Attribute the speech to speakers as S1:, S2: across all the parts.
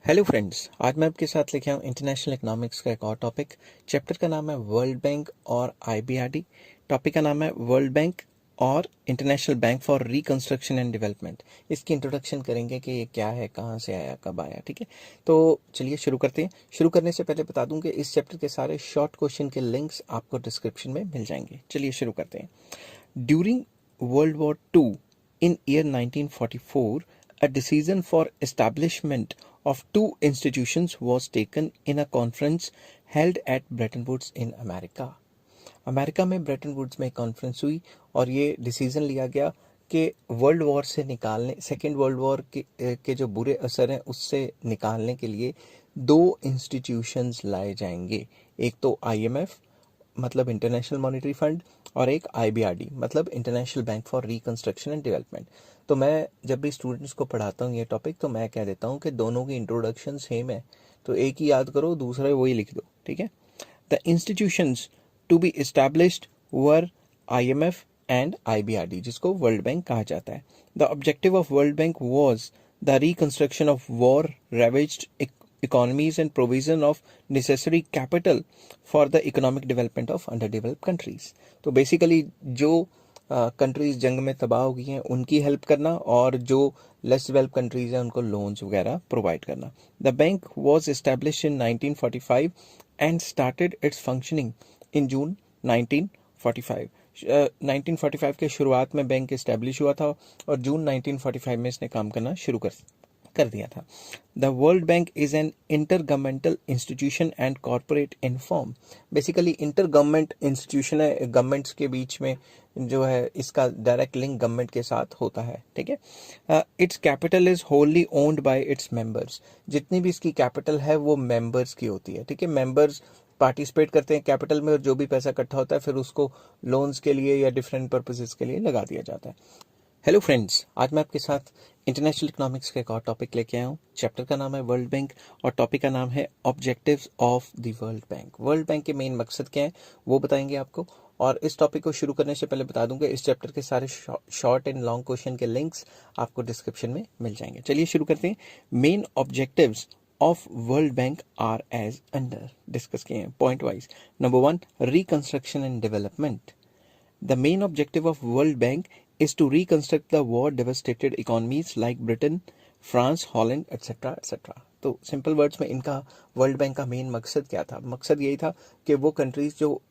S1: Hello friends, आज मैं आपके साथ लेके आऊँ इंटरनेशनल इकोनॉमिक्स का एक और टॉपिक। चैप्टर का नाम है वर्ल्ड बैंक और आईबीआरडी। टॉपिक का नाम है वर्ल्ड बैंक और international bank for reconstruction and development. इसकी इंट्रोडक्शन करेंगे कि ये क्या है, कहाँ से आया, कब आया। ठीक है, तो चलिए शुरू करते हैं। शुरू करने से पहले बता दूं कि इस चैप्टर के सारे शॉर्ट क्वेश्चन के लिंक्स आपको डिस्क्रिप्शन में मिल जाएंगे। चलिए शुरू करते हैं। During world war two in year 1944, a decision for establishment of two institutions was taken in a conference held at Bretton Woods in America. America में ब्रेटन वुड्स में कॉन्फ्रेंस हुई और ये डिसीजन लिया गया कि वर्ल्ड वॉर से निकालने, सेकेंड वर्ल्ड वॉर के जो बुरे असर हैं उससे निकालने के लिए दो इंस्टीट्यूशंस लाए जाएंगे। एक तो आईएमएफ मतलब इंटरनेशनल मॉनेटरी फंड और एक आईबीआरडी मतलब international bank for reconstruction and development. तो मैं जब भी स्टूडेंट्स को पढ़ाता हूँ ये टॉपिक तो मैं कह देता हूँ कि दोनों की इंट्रोडक्शन सेम है, तो एक ही याद करो, दूसरा वही लिख दो। ठीक है। The institutions to be established were IMF and IBRD, जिसको वर्ल्ड बैंक कहा जाता है। The objective of world Bank was the reconstruction of war ravaged economies and provision of necessary capital for the economic development of underdeveloped countries. तो basically जो countries जंग में तबाह हो गई हैं उनकी हेल्प करना और जो लेस डेवलप कंट्रीज हैं उनको लोन्स वगैरह प्रोवाइड करना। The bank was established in 1945 and started its functioning in June 1945। 1945 के शुरुआत में बैंक एस्टैब्लिश हुआ था और जून 1945 में इसने काम करना शुरू कर दिया था। The world bank is an inter governmental institution and corporate in form. Basically inter government institution है, गवर्नमेंट्स के बीच में जो है इसका डायरेक्ट लिंक गवर्नमेंट के साथ होता है। ठीक है। Its capital is wholly owned by its members. जितनी भी इसकी कैपिटल है वो मेंबर्स की होती है। ठीक है, मेंबर्स पार्टिसिपेट करते हैं कैपिटल में और जो भी पैसा इकट्ठा होता है फिर उसको लोन्स के लिए या डिफरेंट पर्पसेस के लिए लगा दिया जाता है। हेलो फ्रेंड्स, आज मैं आपके साथ इंटरनेशनल इकोनॉमिक्स का एक और टॉपिक लेके आया हूँ। चैप्टर का नाम है वर्ल्ड बैंक और टॉपिक का नाम है objectives of the world bank. World bank के मेन मकसद क्या है वो बताएंगे आपको। और इस टॉपिक को शुरू करने से पहले बता दूंगा इस चैप्टर के सारे शॉर्ट एंड लॉन्ग क्वेश्चन के लिंक्स आपको डिस्क्रिप्शन में मिल जाएंगे। चलिए शुरू करते हैं। Main objectives of world Bank are as under, discuss किए हैं point wise. Number 1, reconstruction and development. The main objective of World Bank is to reconstruct the war-devastated economies like Britain, France, Holland, etc. etc. तो simple words में इनका world bank का main मकसद क्या था? मकसद यही था कि वो कंट्रीज जो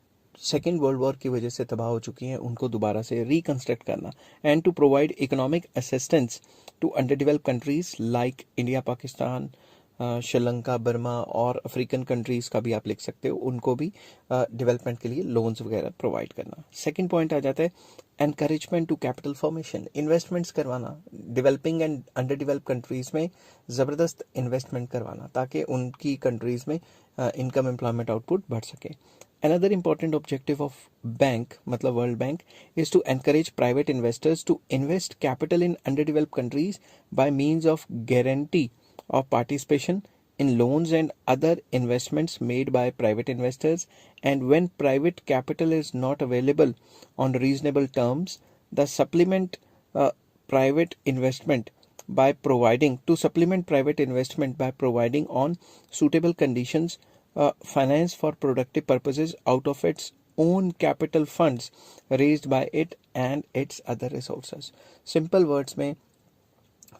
S1: सेकेंड वर्ल्ड वॉर की वजह से तबाह हो चुकी हैं उनको दोबारा से रिकंस्ट्रक्ट करना and to provide economic assistance to under develop countries like India, Pakistan, Sri Lanka, Burma और अफ्रीकन कंट्रीज का भी आप लिख सकते हो, उनको भी डेवलपमेंट के लिए लोन्स वगैरह प्रोवाइड करना। सेकंड पॉइंट आ जाता है encouragement to capital formation, investments करवाना, developing and under develop countries में ज़बरदस्त इन्वेस्टमेंट करवाना ताकि उनकी कंट्रीज में इनकम एम्प्लॉयमेंट आउटपुट बढ़ सके। Another important objective of bank मतलब world bank is to encourage private investors to invest capital in underdeveloped countries by means of guarantee of participation in loans and other investments made by private investors, and when private capital is not available on reasonable terms, the supplement private investment by providing on suitable conditions finance for productive purposes out of its own capital funds raised by it and its other resources. Simple words में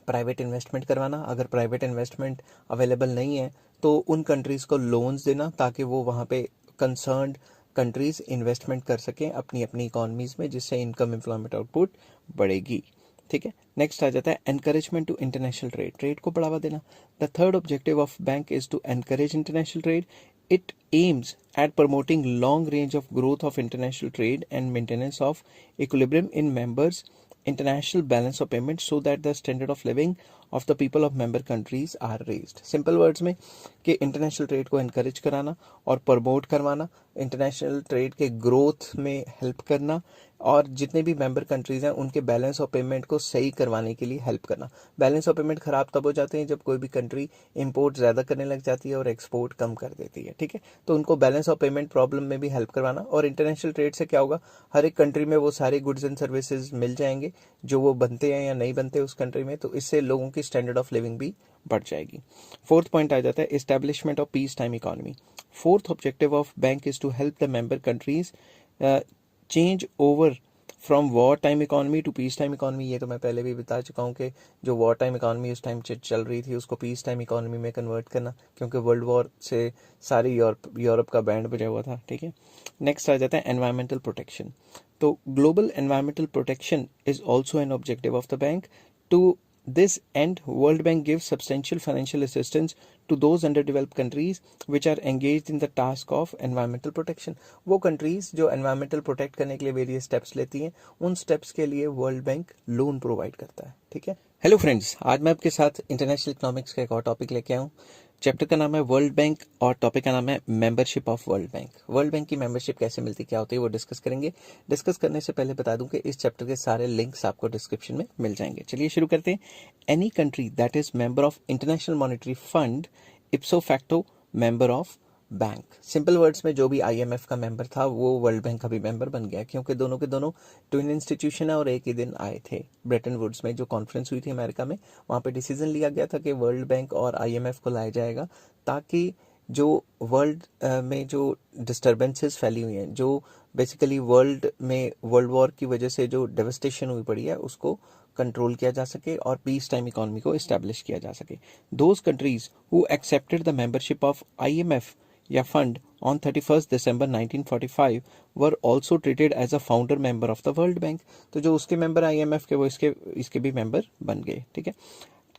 S1: private investment करवाना, अगर private investment available नहीं है तो उन countries को loans देना ताकि वो वहाँ पे कंसर्न्ड कंट्रीज़ इन्वेस्टमेंट कर सकें अपनी अपनी इकॉनमीज़ में, जिससे इनकम एम्प्लॉयमेंट आउटपुट बढ़ेगी। ठीक है। नेक्स्ट आ जाता है encouragement to international trade, trade को बढ़ावा देना। The third objective of bank is to encourage international trade. It aims at promoting long range of growth of international trade and maintenance of equilibrium in members' international balance of payments so that the standard of living of the people of member countries are raised. Simple words में कि international trade को encourage कराना और promote करवाना, international trade के growth में help करना और जितने भी मेंबर कंट्रीज हैं उनके बैलेंस ऑफ पेमेंट को सही करवाने के लिए हेल्प करना। बैलेंस ऑफ पेमेंट खराब तब हो जाते हैं जब कोई भी कंट्री इंपोर्ट ज़्यादा करने लग जाती है और एक्सपोर्ट कम कर देती है। ठीक है, तो उनको बैलेंस ऑफ पेमेंट प्रॉब्लम में भी हेल्प करवाना। और इंटरनेशनल ट्रेड से क्या होगा, हर एक कंट्री में वो सारे गुड्स एंड सर्विसेज मिल जाएंगे जो वो बनते हैं या नहीं बनते उस कंट्री में, तो इससे लोगों की स्टैंडर्ड ऑफ लिविंग भी बढ़ जाएगी। फोर्थ पॉइंट आ जाता है establishment of peace time economy. Fourth objective of bank is to help the member countries change over from war time economy to peace time economy. ये तो मैं पहले भी बता चुका हूँ कि जो वॉर टाइम इकोनॉमी उस टाइम चल रही थी उसको पीस टाइम इकोनॉमी में कन्वर्ट करना, क्योंकि वर्ल्ड वॉर से सारी यूरोप का बैंड बजा हुआ था। ठीक है, नेक्स्ट आ जाता है एनवायरमेंटल प्रोटेक्शन। तो global environmental protection is also an objective of the bank. To this end, World Bank gives substantial financial assistance to those underdeveloped countries which are engaged in the task of environmental protection. वो countries जो environmental protect करने के लिए various steps लेती हैं, उन steps के लिए World Bank लोन प्रोवाइड करता है। ठीक है, हेलो फ्रेंड्स, आज मैं आपके साथ इंटरनेशनल इकोनॉमिक्स का एक और टॉपिक लेके आया हूँ। चैप्टर का नाम है वर्ल्ड बैंक और टॉपिक का नाम है membership of world bank. World bank की मेंबरशिप कैसे मिलती, क्या होती है, वो डिस्कस करेंगे। डिस्कस करने से पहले बता दूं कि इस चैप्टर के सारे लिंक्स आपको डिस्क्रिप्शन में मिल जाएंगे। चलिए शुरू करते हैं। Any country that is member of international monetary fund इप्सो facto member of bank. Simple words में जो भी आईएमएफ का मेंबर था वो वर्ल्ड बैंक का भी मेंबर बन गया, क्योंकि दोनों के दोनों ट्विन इंस्टीट्यूशन है और एक ही दिन आए थे। ब्रेटन वुड्स में जो कॉन्फ्रेंस हुई थी अमेरिका में, वहाँ पे डिसीजन लिया गया था कि वर्ल्ड बैंक और आईएमएफ को लाया जाएगा, ताकि जो वर्ल्ड में जो डिस्टर्बेंसेस फैली हुई हैं, जो बेसिकली वर्ल्ड में वर्ल्ड वॉर की वजह से जो डेवस्टेशन हुई पड़ी है, उसको कंट्रोल किया जा सके और पीस टाइम इकोनॉमी को इस्टेब्लिश किया जा सके। Those countries who accepted the membership of IMF या fund on 31st December 1945 were also treated as a founder member of the World Bank। तो जो उसके मेंबर आईएमएफ के वो इसके भी मेंबर बन गए। ठीक है,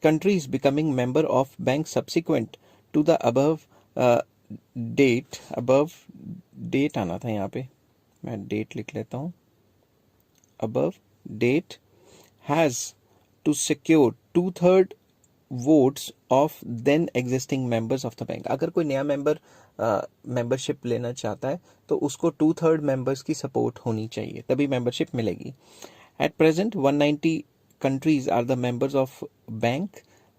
S1: countries becoming member of bank subsequent to the above date आना था यहाँ पे, मैं डेट लिख लेता हूँ। above date has to secure 2/3 votes of then existing members of the bank। अगर कोई नया मेंबर मेंबरशिप लेना चाहता है तो उसको 2/3 मेंबर्स की सपोर्ट होनी चाहिए, तभी मेंबरशिप मिलेगी। At present 190 countries are the members of bank.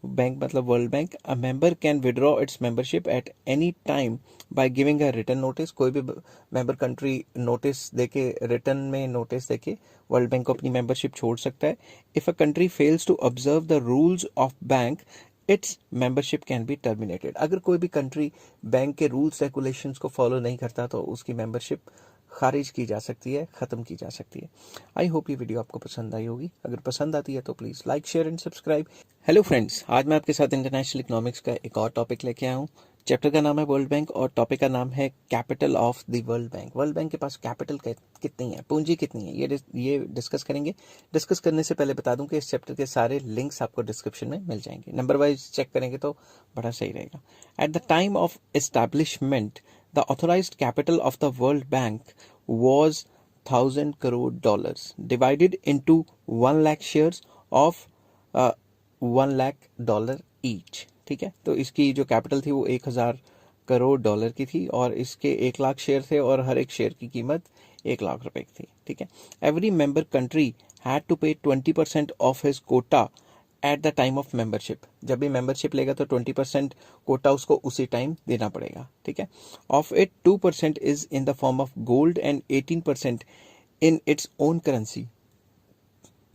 S1: Bank मतलब world Bank. A member can withdraw its membership at any time by giving a written notice. कोई भी मेंबर कंट्री नोटिस देके, written में notice देके World Bank को अपनी membership छोड़ सकता है। If a country fails to observe the rules of bank, its membership can be terminated. अगर कोई भी कंट्री बैंक के रूल्स रेगुलेशंस को फॉलो नहीं करता तो उसकी मेंबरशिप खारिज की जा सकती है, ख़त्म की जा सकती है। आई होप ये वीडियो आपको पसंद आई होगी। अगर पसंद आती है तो please like, share and subscribe. Hello friends, आज मैं आपके साथ इंटरनेशनल इकोनॉमिक्स का एक और टॉपिक लेके आया हूँ। चैप्टर का नाम है वर्ल्ड बैंक और टॉपिक का नाम है capital of the world bank. World bank के पास कैपिटल कितनी है, पूंजी कितनी है, ये डिस्कस करेंगे। डिस्कस करने से पहले बता दूं कि इस चैप्टर के सारे लिंक्स आपको डिस्क्रिप्शन में मिल जाएंगे। नंबर वाइज चेक करेंगे तो बड़ा सही रहेगा। At the time of establishment the authorised capital of the world Bank was $1,000 crore divided into 1 lakh shares of $1 lakh each। ठीक है, तो इसकी जो कैपिटल थी वो $1,000 की थी और इसके 1 लाख शेयर थे और हर एक शेयर की कीमत 1 लाख रुपए की थी। ठीक है, every member country had to pay 20% of his quota at the time of membership. जब भी मेंबरशिप लेगा तो 20% कोटा उसको उसी टाइम देना पड़ेगा। ठीक है, of it 2% is in the form of gold and 18% in its own currency.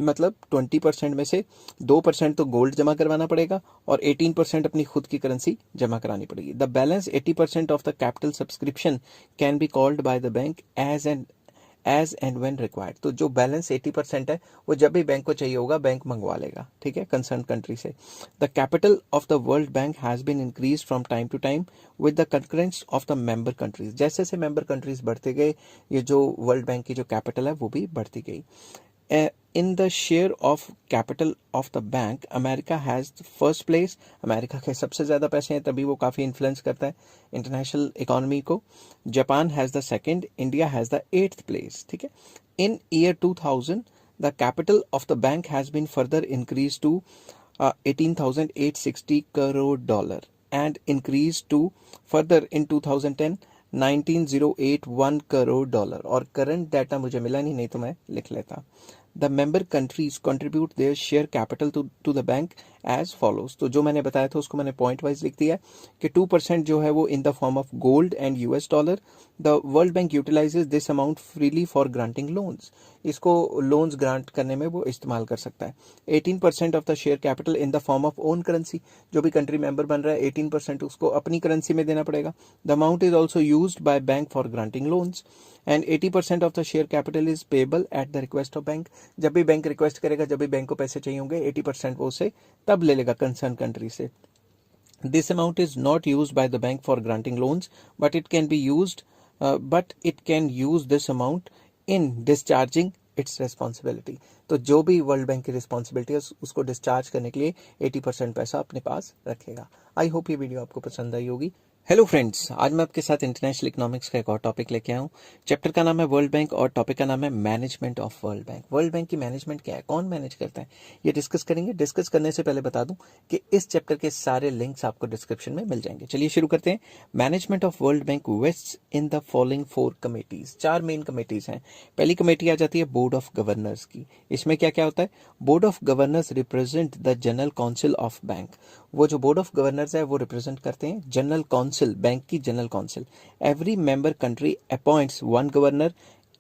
S1: मतलब 20% में से 2% तो गोल्ड जमा करवाना पड़ेगा और 18% अपनी खुद की करेंसी जमा करानी पड़ेगी। The balance 80% of the capital subscription can be called by the bank as and when required. तो जो बैलेंस 80% है वो जब भी बैंक को चाहिए होगा बैंक मंगवा लेगा। ठीक है, कंसर्न कंट्री से। The capital of the world bank has been increase from time to time with the concurrence of the member countries. जैसे जैसे मेंबर कंट्रीज बढ़ते गए, ये जो वर्ल्ड बैंक की जो कैपिटल है वो भी बढ़ती गई। In the share of capital of the bank, America has the first place। America के सबसे ज़्यादा पैसे हैं, तभी वो काफ़ी इन्फ्लुएंस करता है इंटरनेशनल इकोनॉमी को। Japan has the second, India has the 8th place। ठीक है, in year 2000 the capital of the bank has been further increase to $18,860 crore and increased to further in 2010 $19,081 crore। और current data मुझे मिला नहीं तो मैं लिख लेता। The member countries contribute their share capital to the bank as follows. तो जो मैंने बताया था उसको मैंने पॉइंट वाइज लिख दिया है कि 2% जो है वो इन the form of gold and US dollar. The world bank utilises this amount freely for granting loans. इसको लोन्स ग्रांट करने में वो इस्तेमाल कर सकता है। 18% of the share capital in the form of own currency. जो भी कंट्री मेंबर बन रहा है 18% उसको अपनी करेंसी में देना पड़ेगा। The amount is also used by bank for granting loans and 80% of the share capital is payable at the request of bank. जब भी बैंक रिक्वेस्ट करेगा, जब भी बैंक को पैसे चाहिए होंगे, 80% वो उसे तब ले लेगा कंसर्न कंट्री से। This amount is not used by the bank for granting loans, but it can be used, but it can use this amount in discharging its responsibility. तो जो भी वर्ल्ड बैंक की रिस्पॉन्सिबिलिटी है उसको discharge करने के लिए 80% पैसा अपने पास रखेगा। आई होप ये वीडियो आपको पसंद आई होगी। हेलो फ्रेंड्स, आज मैं आपके साथ इंटरनेशनल इकोनॉमिक्स का एक और टॉपिक लेके आया हूँ। चैप्टर का नाम है वर्ल्ड बैंक और टॉपिक का नाम है management of world bank. World bank की मैनेजमेंट क्या है, कौन मैनेज करता है, ये डिस्कस करेंगे। डिस्कस करने से पहले बता दूं कि इस चैप्टर के सारे लिंक्स आपको डिस्क्रिप्शन में मिल जाएंगे। चलिए शुरू करते हैं। Management of world bank wastes in the following 4 committees. 4 main committees हैं। पहली कमेटी आ जाती है बोर्ड ऑफ गवर्नर्स की। इसमें क्या क्या होता है? Board of governors represent the general council of bank. वो जो बोर्ड ऑफ गवर्नर्स है वो रिप्रेजेंट करते हैं जनरल काउंसिल, बैंक की general council. Every member country appoints 1 governor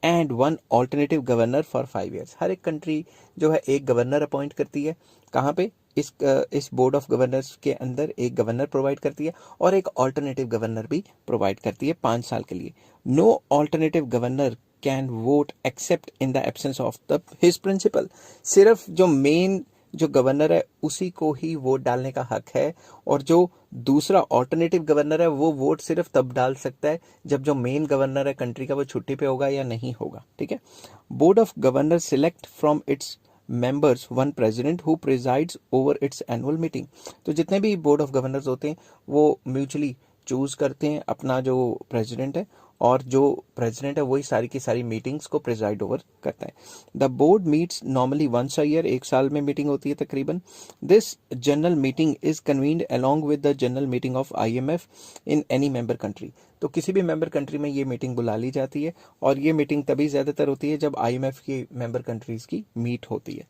S1: and 1 alternative governor for 5 years. हर एक कंट्री जो है एक गवर्नर अपॉइंट करती है। कहाँ पे? इस बोर्ड ऑफ गवर्नर्स के अंदर एक गवर्नर प्रोवाइड करती है और एक ऑल्टरनेटिव गवर्नर भी प्रोवाइड करती है 5 साल के लिए। No alternative governor can vote except in the absence of the his principal. सिर्फ जो मेन जो गवर्नर है उसी को ही वोट डालने का हक है, और जो दूसरा ऑल्टरनेटिव गवर्नर है वो वोट सिर्फ तब डाल सकता है जब जो मेन गवर्नर है कंट्री का वो छुट्टी पे होगा या नहीं होगा। ठीक है। Board of governor select from its members 1 president who presides over its annual meeting. तो जितने भी बोर्ड ऑफ गवर्नर्स होते हैं वो म्यूचुअली चूज करते हैं अपना जो प्रेसिडेंट है, और जो प्रेसिडेंट है वही सारी की सारी मीटिंग्स को प्रिजाइड ओवर करता है। The board meets normally once a year, एक साल में मीटिंग होती है तकरीबन। This general meeting is convened along with the general meeting of IMF in any member country. तो किसी भी मेंबर कंट्री में ये मीटिंग बुला ली जाती है, और ये मीटिंग तभी ज्यादातर होती है जब IMF की मेंबर कंट्रीज की मीट होती है।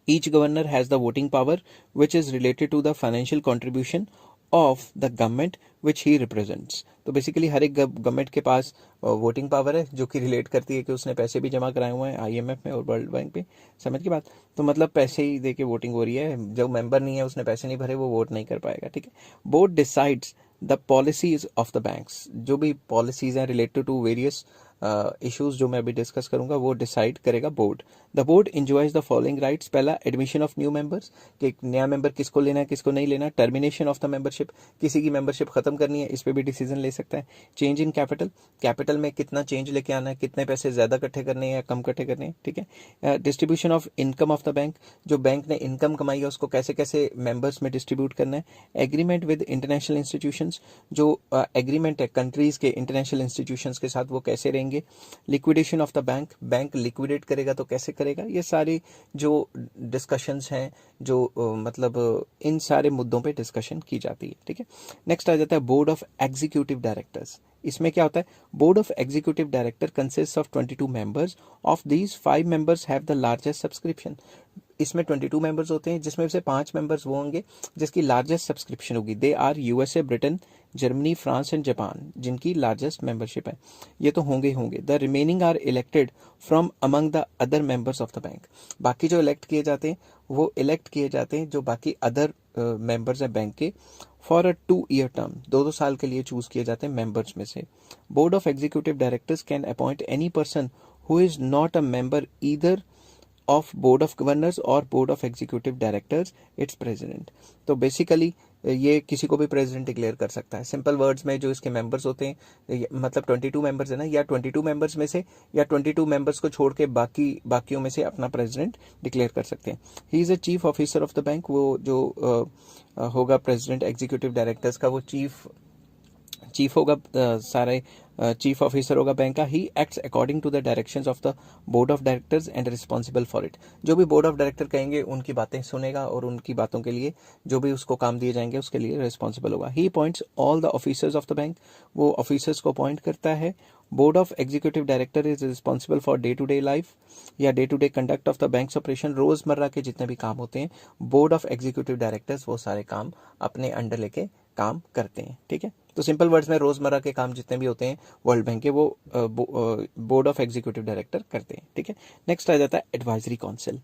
S1: Each governor has the voting power which is related to the financial contribution of the government which he represents। तो बेसिकली हर एक गवर्नमेंट के पास वोटिंग पावर है जो कि रिलेट करती है कि उसने पैसे भी जमा कराए हुए हैं IMF में और वर्ल्ड बैंक पे। समझ की बात? तो मतलब पैसे ही दे के वोटिंग हो रही है, जो मेंबर नहीं है उसने पैसे नहीं भरे वो वोट नहीं कर पाएगा। ठीक है। Board decides the policies of the banks. जो भी पॉलिसीज हैं रिलेटेड टू वेरियस इश्यूज जो मैं अभी डिस्कस करूंगा वो डिसाइड करेगा board. The board enjoys the following rights. पहला, एडमिशन ऑफ न्यू मेंबर्स, कि नया मेंबर किसको लेना है किसको नहीं लेना। टर्मिनेशन ऑफ द मेंबरशिप, किसी की मेंबरशिप खत्म करनी है इस पे भी डिसीजन ले सकता है। चेंज इन कैपिटल, कैपिटल में कितना चेंज लेके आना है, कितने पैसे ज्यादा इकट्ठे करने हैं या कम इकट्ठे करने हैं। ठीक है। Distribution of income of the bank, जो बैंक ने इनकम कमाई है उसको कैसे कैसे मेंबर्स में डिस्ट्रीब्यूट करना है। एग्रीमेंट विद इंटरनेशनल इंस्टीट्यूशंस, जो एग्रीमेंट है कंट्रीज के इंटरनेशनल इंस्टीट्यूशंस के साथ वो कैसे रहेंगे। Liquidation of the bank, bank liquidate करेगा तो कैसे करेगा। ये सारी जो डिस्कशंस हैं जो मतलब इन सारे मुद्दों पे डिस्कशन की जाती है। ठीक है। नेक्स्ट आ जाता है बोर्ड ऑफ एग्जीक्यूटिव डायरेक्टर्स। इसमें क्या होता है? Board of executive director consist of 22 members. Of these 5 members have the largest subscription. इसमें 22 मेंबर्स होते हैं जिसमें से 5 मेंबर्स वो होंगे जिसकी लार्जेस्ट सब्सक्रिप्शन होगी। They are USA, Britain, Germany, France and Japan, जिनकी लार्जेस्ट मेंबरशिप है। ये तो होंगे ही होंगे। The remaining are elected from among the other members of the bank. बाकी जो इलेक्ट किए जाते हैं वो इलेक्ट किए जाते हैं जो बाकी अदर मेंबर्स हैं बैंक के, फॉर अ 2 ईयर टर्म, 2 साल के लिए चूज किए जाते हैं मेंबर्स में से। Board of executive directors can appoint any person who is not a member either of board of governors और board of executive directors its president. तो बेसिकली ये किसी को भी प्रेसिडेंट डिक्लेयर कर सकता है। सिंपल वर्ड्स में जो इसके मेंबर्स होते हैं, मतलब 22 मेंबर्स है ना, या 22 मेंबर्स में से या 22 मेंबर्स को छोड़ के बाकियों में से अपना प्रेसिडेंट डिक्लेयर कर सकते हैं। He is a chief officer of the bank. वो जो होगा प्रेसिडेंट एग्जीक्यूटिव डायरेक्टर्स का, वो चीफ होगा, सारे चीफ ऑफिसर होगा बैंक का। He acts according to the directions of the board of directors and responsible for it. जो भी बोर्ड ऑफ डायरेक्टर कहेंगे उनकी बातें सुनेगा और उनकी बातों के लिए जो भी उसको काम दिए जाएंगे उसके लिए रिस्पॉन्सिबल होगा। He appoints all the officers of the bank. वो ऑफिसर्स को अपॉइंट करता है board of executive director is responsible for day to day life या day to day conduct of the bank's operation. रोजमर्रा के जितने भी काम होते हैं बोर्ड ऑफ एग्जीक्यूटिव डायरेक्टर्स वो सारे काम अपने अंडर लेके काम करते हैं, ठीक है। तो सिंपल वर्ड्स में रोजमर्रा के काम जितने भी होते हैं वर्ल्ड बैंक के वो बोर्ड ऑफ एग्जीक्यूटिव डायरेक्टर करते हैं, ठीक है। नेक्स्ट आ जाता है advisory council.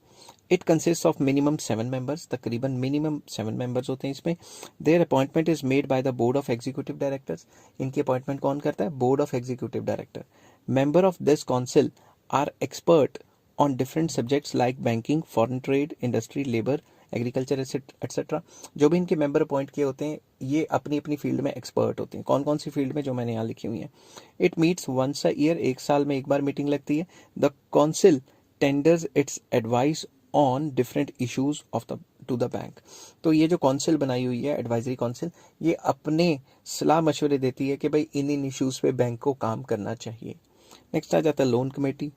S1: It consist of minimum 7 members, तकरीबन मिनिमम 7 मेंबर्स होते हैं इसमें। Their appointment is made by the board of executive directors. इनकी अपॉइंटमेंट कौन करता है? Board of executive director. Member of this council are expert on different subjects like banking, foreign trade, industry, labour, agriculture etcetera. जो भी इनके member appoint किए होते हैं ये अपनी अपनी फील्ड में एक्सपर्ट होते हैं। कौन कौन सी फील्ड में? जो मैंने यहाँ लिखी हुई है। It meets once a year, एक साल में एक बार मीटिंग लगती है। The council tenders its advice on different issues of the to the bank. तो ये जो काउंसिल बनाई हुई है एडवाइजरी काउंसिल, ये अपने सलाह मशवरे देती है कि भाई इन इश्यूज पे बैंक को काम करना चाहिए। नेक्स्ट आ जाता है loan committee.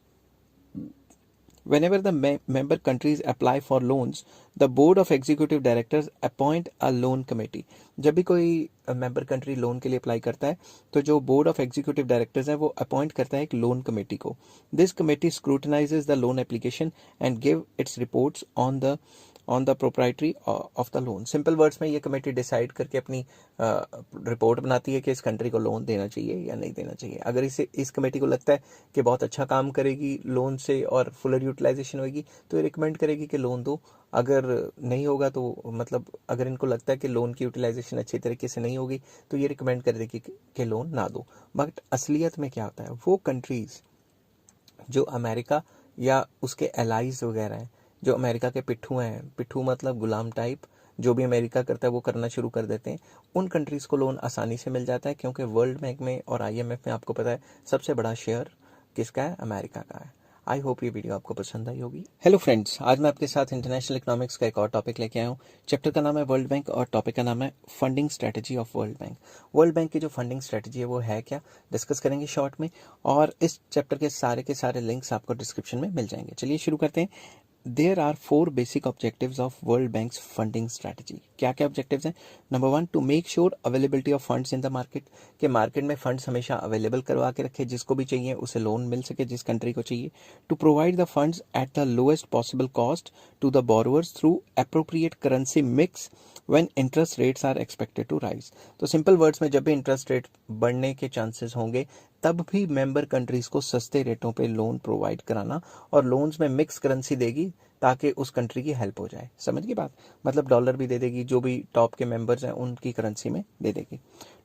S1: Whenever the member countries apply for loans, the board of executive directors appoint a loan committee. जब भी कोई मेंबर कंट्री लोन के लिए अप्लाई करता है तो जो बोर्ड ऑफ एग्जीक्यूटिव डायरेक्टर्स है वो अपॉइंट करता है एक लोन कमेटी को। This committee scrutinizes the loan application and give its reports on the proprietary of the loan. Simple words में ये कमेटी डिसाइड करके अपनी रिपोर्ट बनाती है कि इस कंट्री को लोन देना चाहिए या नहीं देना चाहिए। अगर इस कमेटी को लगता है कि बहुत अच्छा काम करेगी लोन से और फुलर यूटिलाइजेशन होगी तो ये रिकमेंड करेगी कि लोन दो। अगर नहीं होगा तो मतलब अगर इनको लगता है कि लोन की यूटिलाइजेशन अच्छी तरीके से नहीं होगी तो ये रिकमेंड कर देगी कि लोन ना दो। बट असलियत में क्या होता है, वो कंट्रीज़ जो अमेरिका या उसके एलाइज वगैरह हैं, जो अमेरिका के पिट्ठू हैं, पिट्ठू मतलब गुलाम टाइप, जो भी अमेरिका करता है वो करना शुरू कर देते हैं, उन कंट्रीज़ को लोन आसानी से मिल जाता है क्योंकि वर्ल्ड बैंक में और आईएमएफ में आपको पता है सबसे बड़ा शेयर किसका है? अमेरिका का है। आई होप ये वीडियो आपको पसंद आई होगी। हेलो फ्रेंड्स, आज मैं आपके साथ इंटरनेशनल इकोनॉमिक्स का एक और टॉपिक लेके आया हूँ। चैप्टर का नाम है वर्ल्ड बैंक और टॉपिक का नाम है funding strategy of world bank. World bank की जो फंडिंग स्ट्रेटजी है वो है क्या, डिस्कस करेंगे शॉर्ट में, और इस चैप्टर के सारे लिंक्स आपको डिस्क्रिप्शन में मिल जाएंगे। चलिए शुरू करते हैं। There are 4 basic objectives of World Bank's funding strategy. क्या क्या objectives हैं? Number 1, to make sure availability of funds in the market, कि मार्केट में फंड्स हमेशा अवेलेबल करवा के रखे, जिसको भी चाहिए उसे लोन मिल सके, जिस कंट्री को चाहिए। To provide the funds at the lowest possible cost to the borrowers through appropriate currency mix when interest rates are expected to rise. तो सिंपल वर्ड्स में जब भी इंटरेस्ट रेट बढ़ने के चांसेस होंगे तब भी मेंबर कंट्रीज को सस्ते रेटों पे लोन प्रोवाइड कराना, और लोन्स में मिक्स करेंसी देगी ताकि उस कंट्री की हेल्प हो जाए। समझ गई बात? मतलब डॉलर भी दे देगी, जो भी टॉप के मेंबर्स हैं उनकी करेंसी में दे देगी।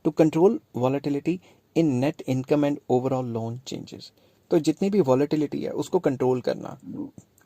S1: To control volatility in net income and overall loan changes, तो जितनी भी वॉलेटिलिटी है उसको कंट्रोल करना।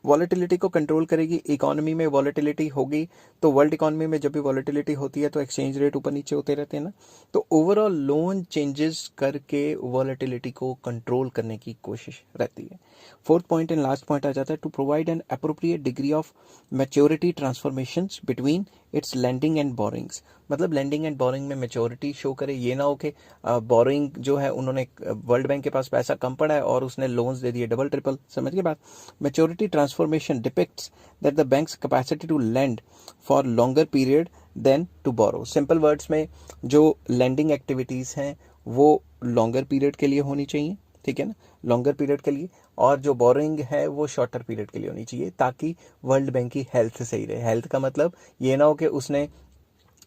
S1: वॉलेटिलिटी को कंट्रोल करेगी। इकोनॉमी में वॉलेटिलिटी होगी तो वर्ल्ड इकोनॉमी में जब भी वॉलेटिलिटी होती है तो एक्सचेंज रेट ऊपर नीचे होते रहते हैं ना, तो ओवरऑल लोन चेंजेस करके वॉलेटिलिटी को कंट्रोल करने की कोशिश रहती है। Fourth point and last point आ जाता है to provide an appropriate degree of maturity transformations between its lending and borrowings. मतलब लैंडिंग एंड बोरिंग में मैच्योरिटी शो करे, ये ना हो कि बोरिंग जो है उन्होंने वर्ल्ड बैंक के पास पैसा कम पड़ा है और उसने लोन्स दे दिए डबल ट्रिपल। समझ के बात? Maturity transformation depicts that the bank's capacity to lend for longer period than to borrow. Simple words में जो लैंडिंग एक्टिविटीज़ हैं वो लॉन्गर पीरियड के लिए होनी चाहिए, ठीक है ना, लॉन्गर पीरियड के लिए, और जो बोरिंग है वो शॉर्टर पीरियड के लिए होनी चाहिए ताकि वर्ल्ड बैंक की हेल्थ सही रहे। हेल्थ का मतलब ये ना हो कि उसने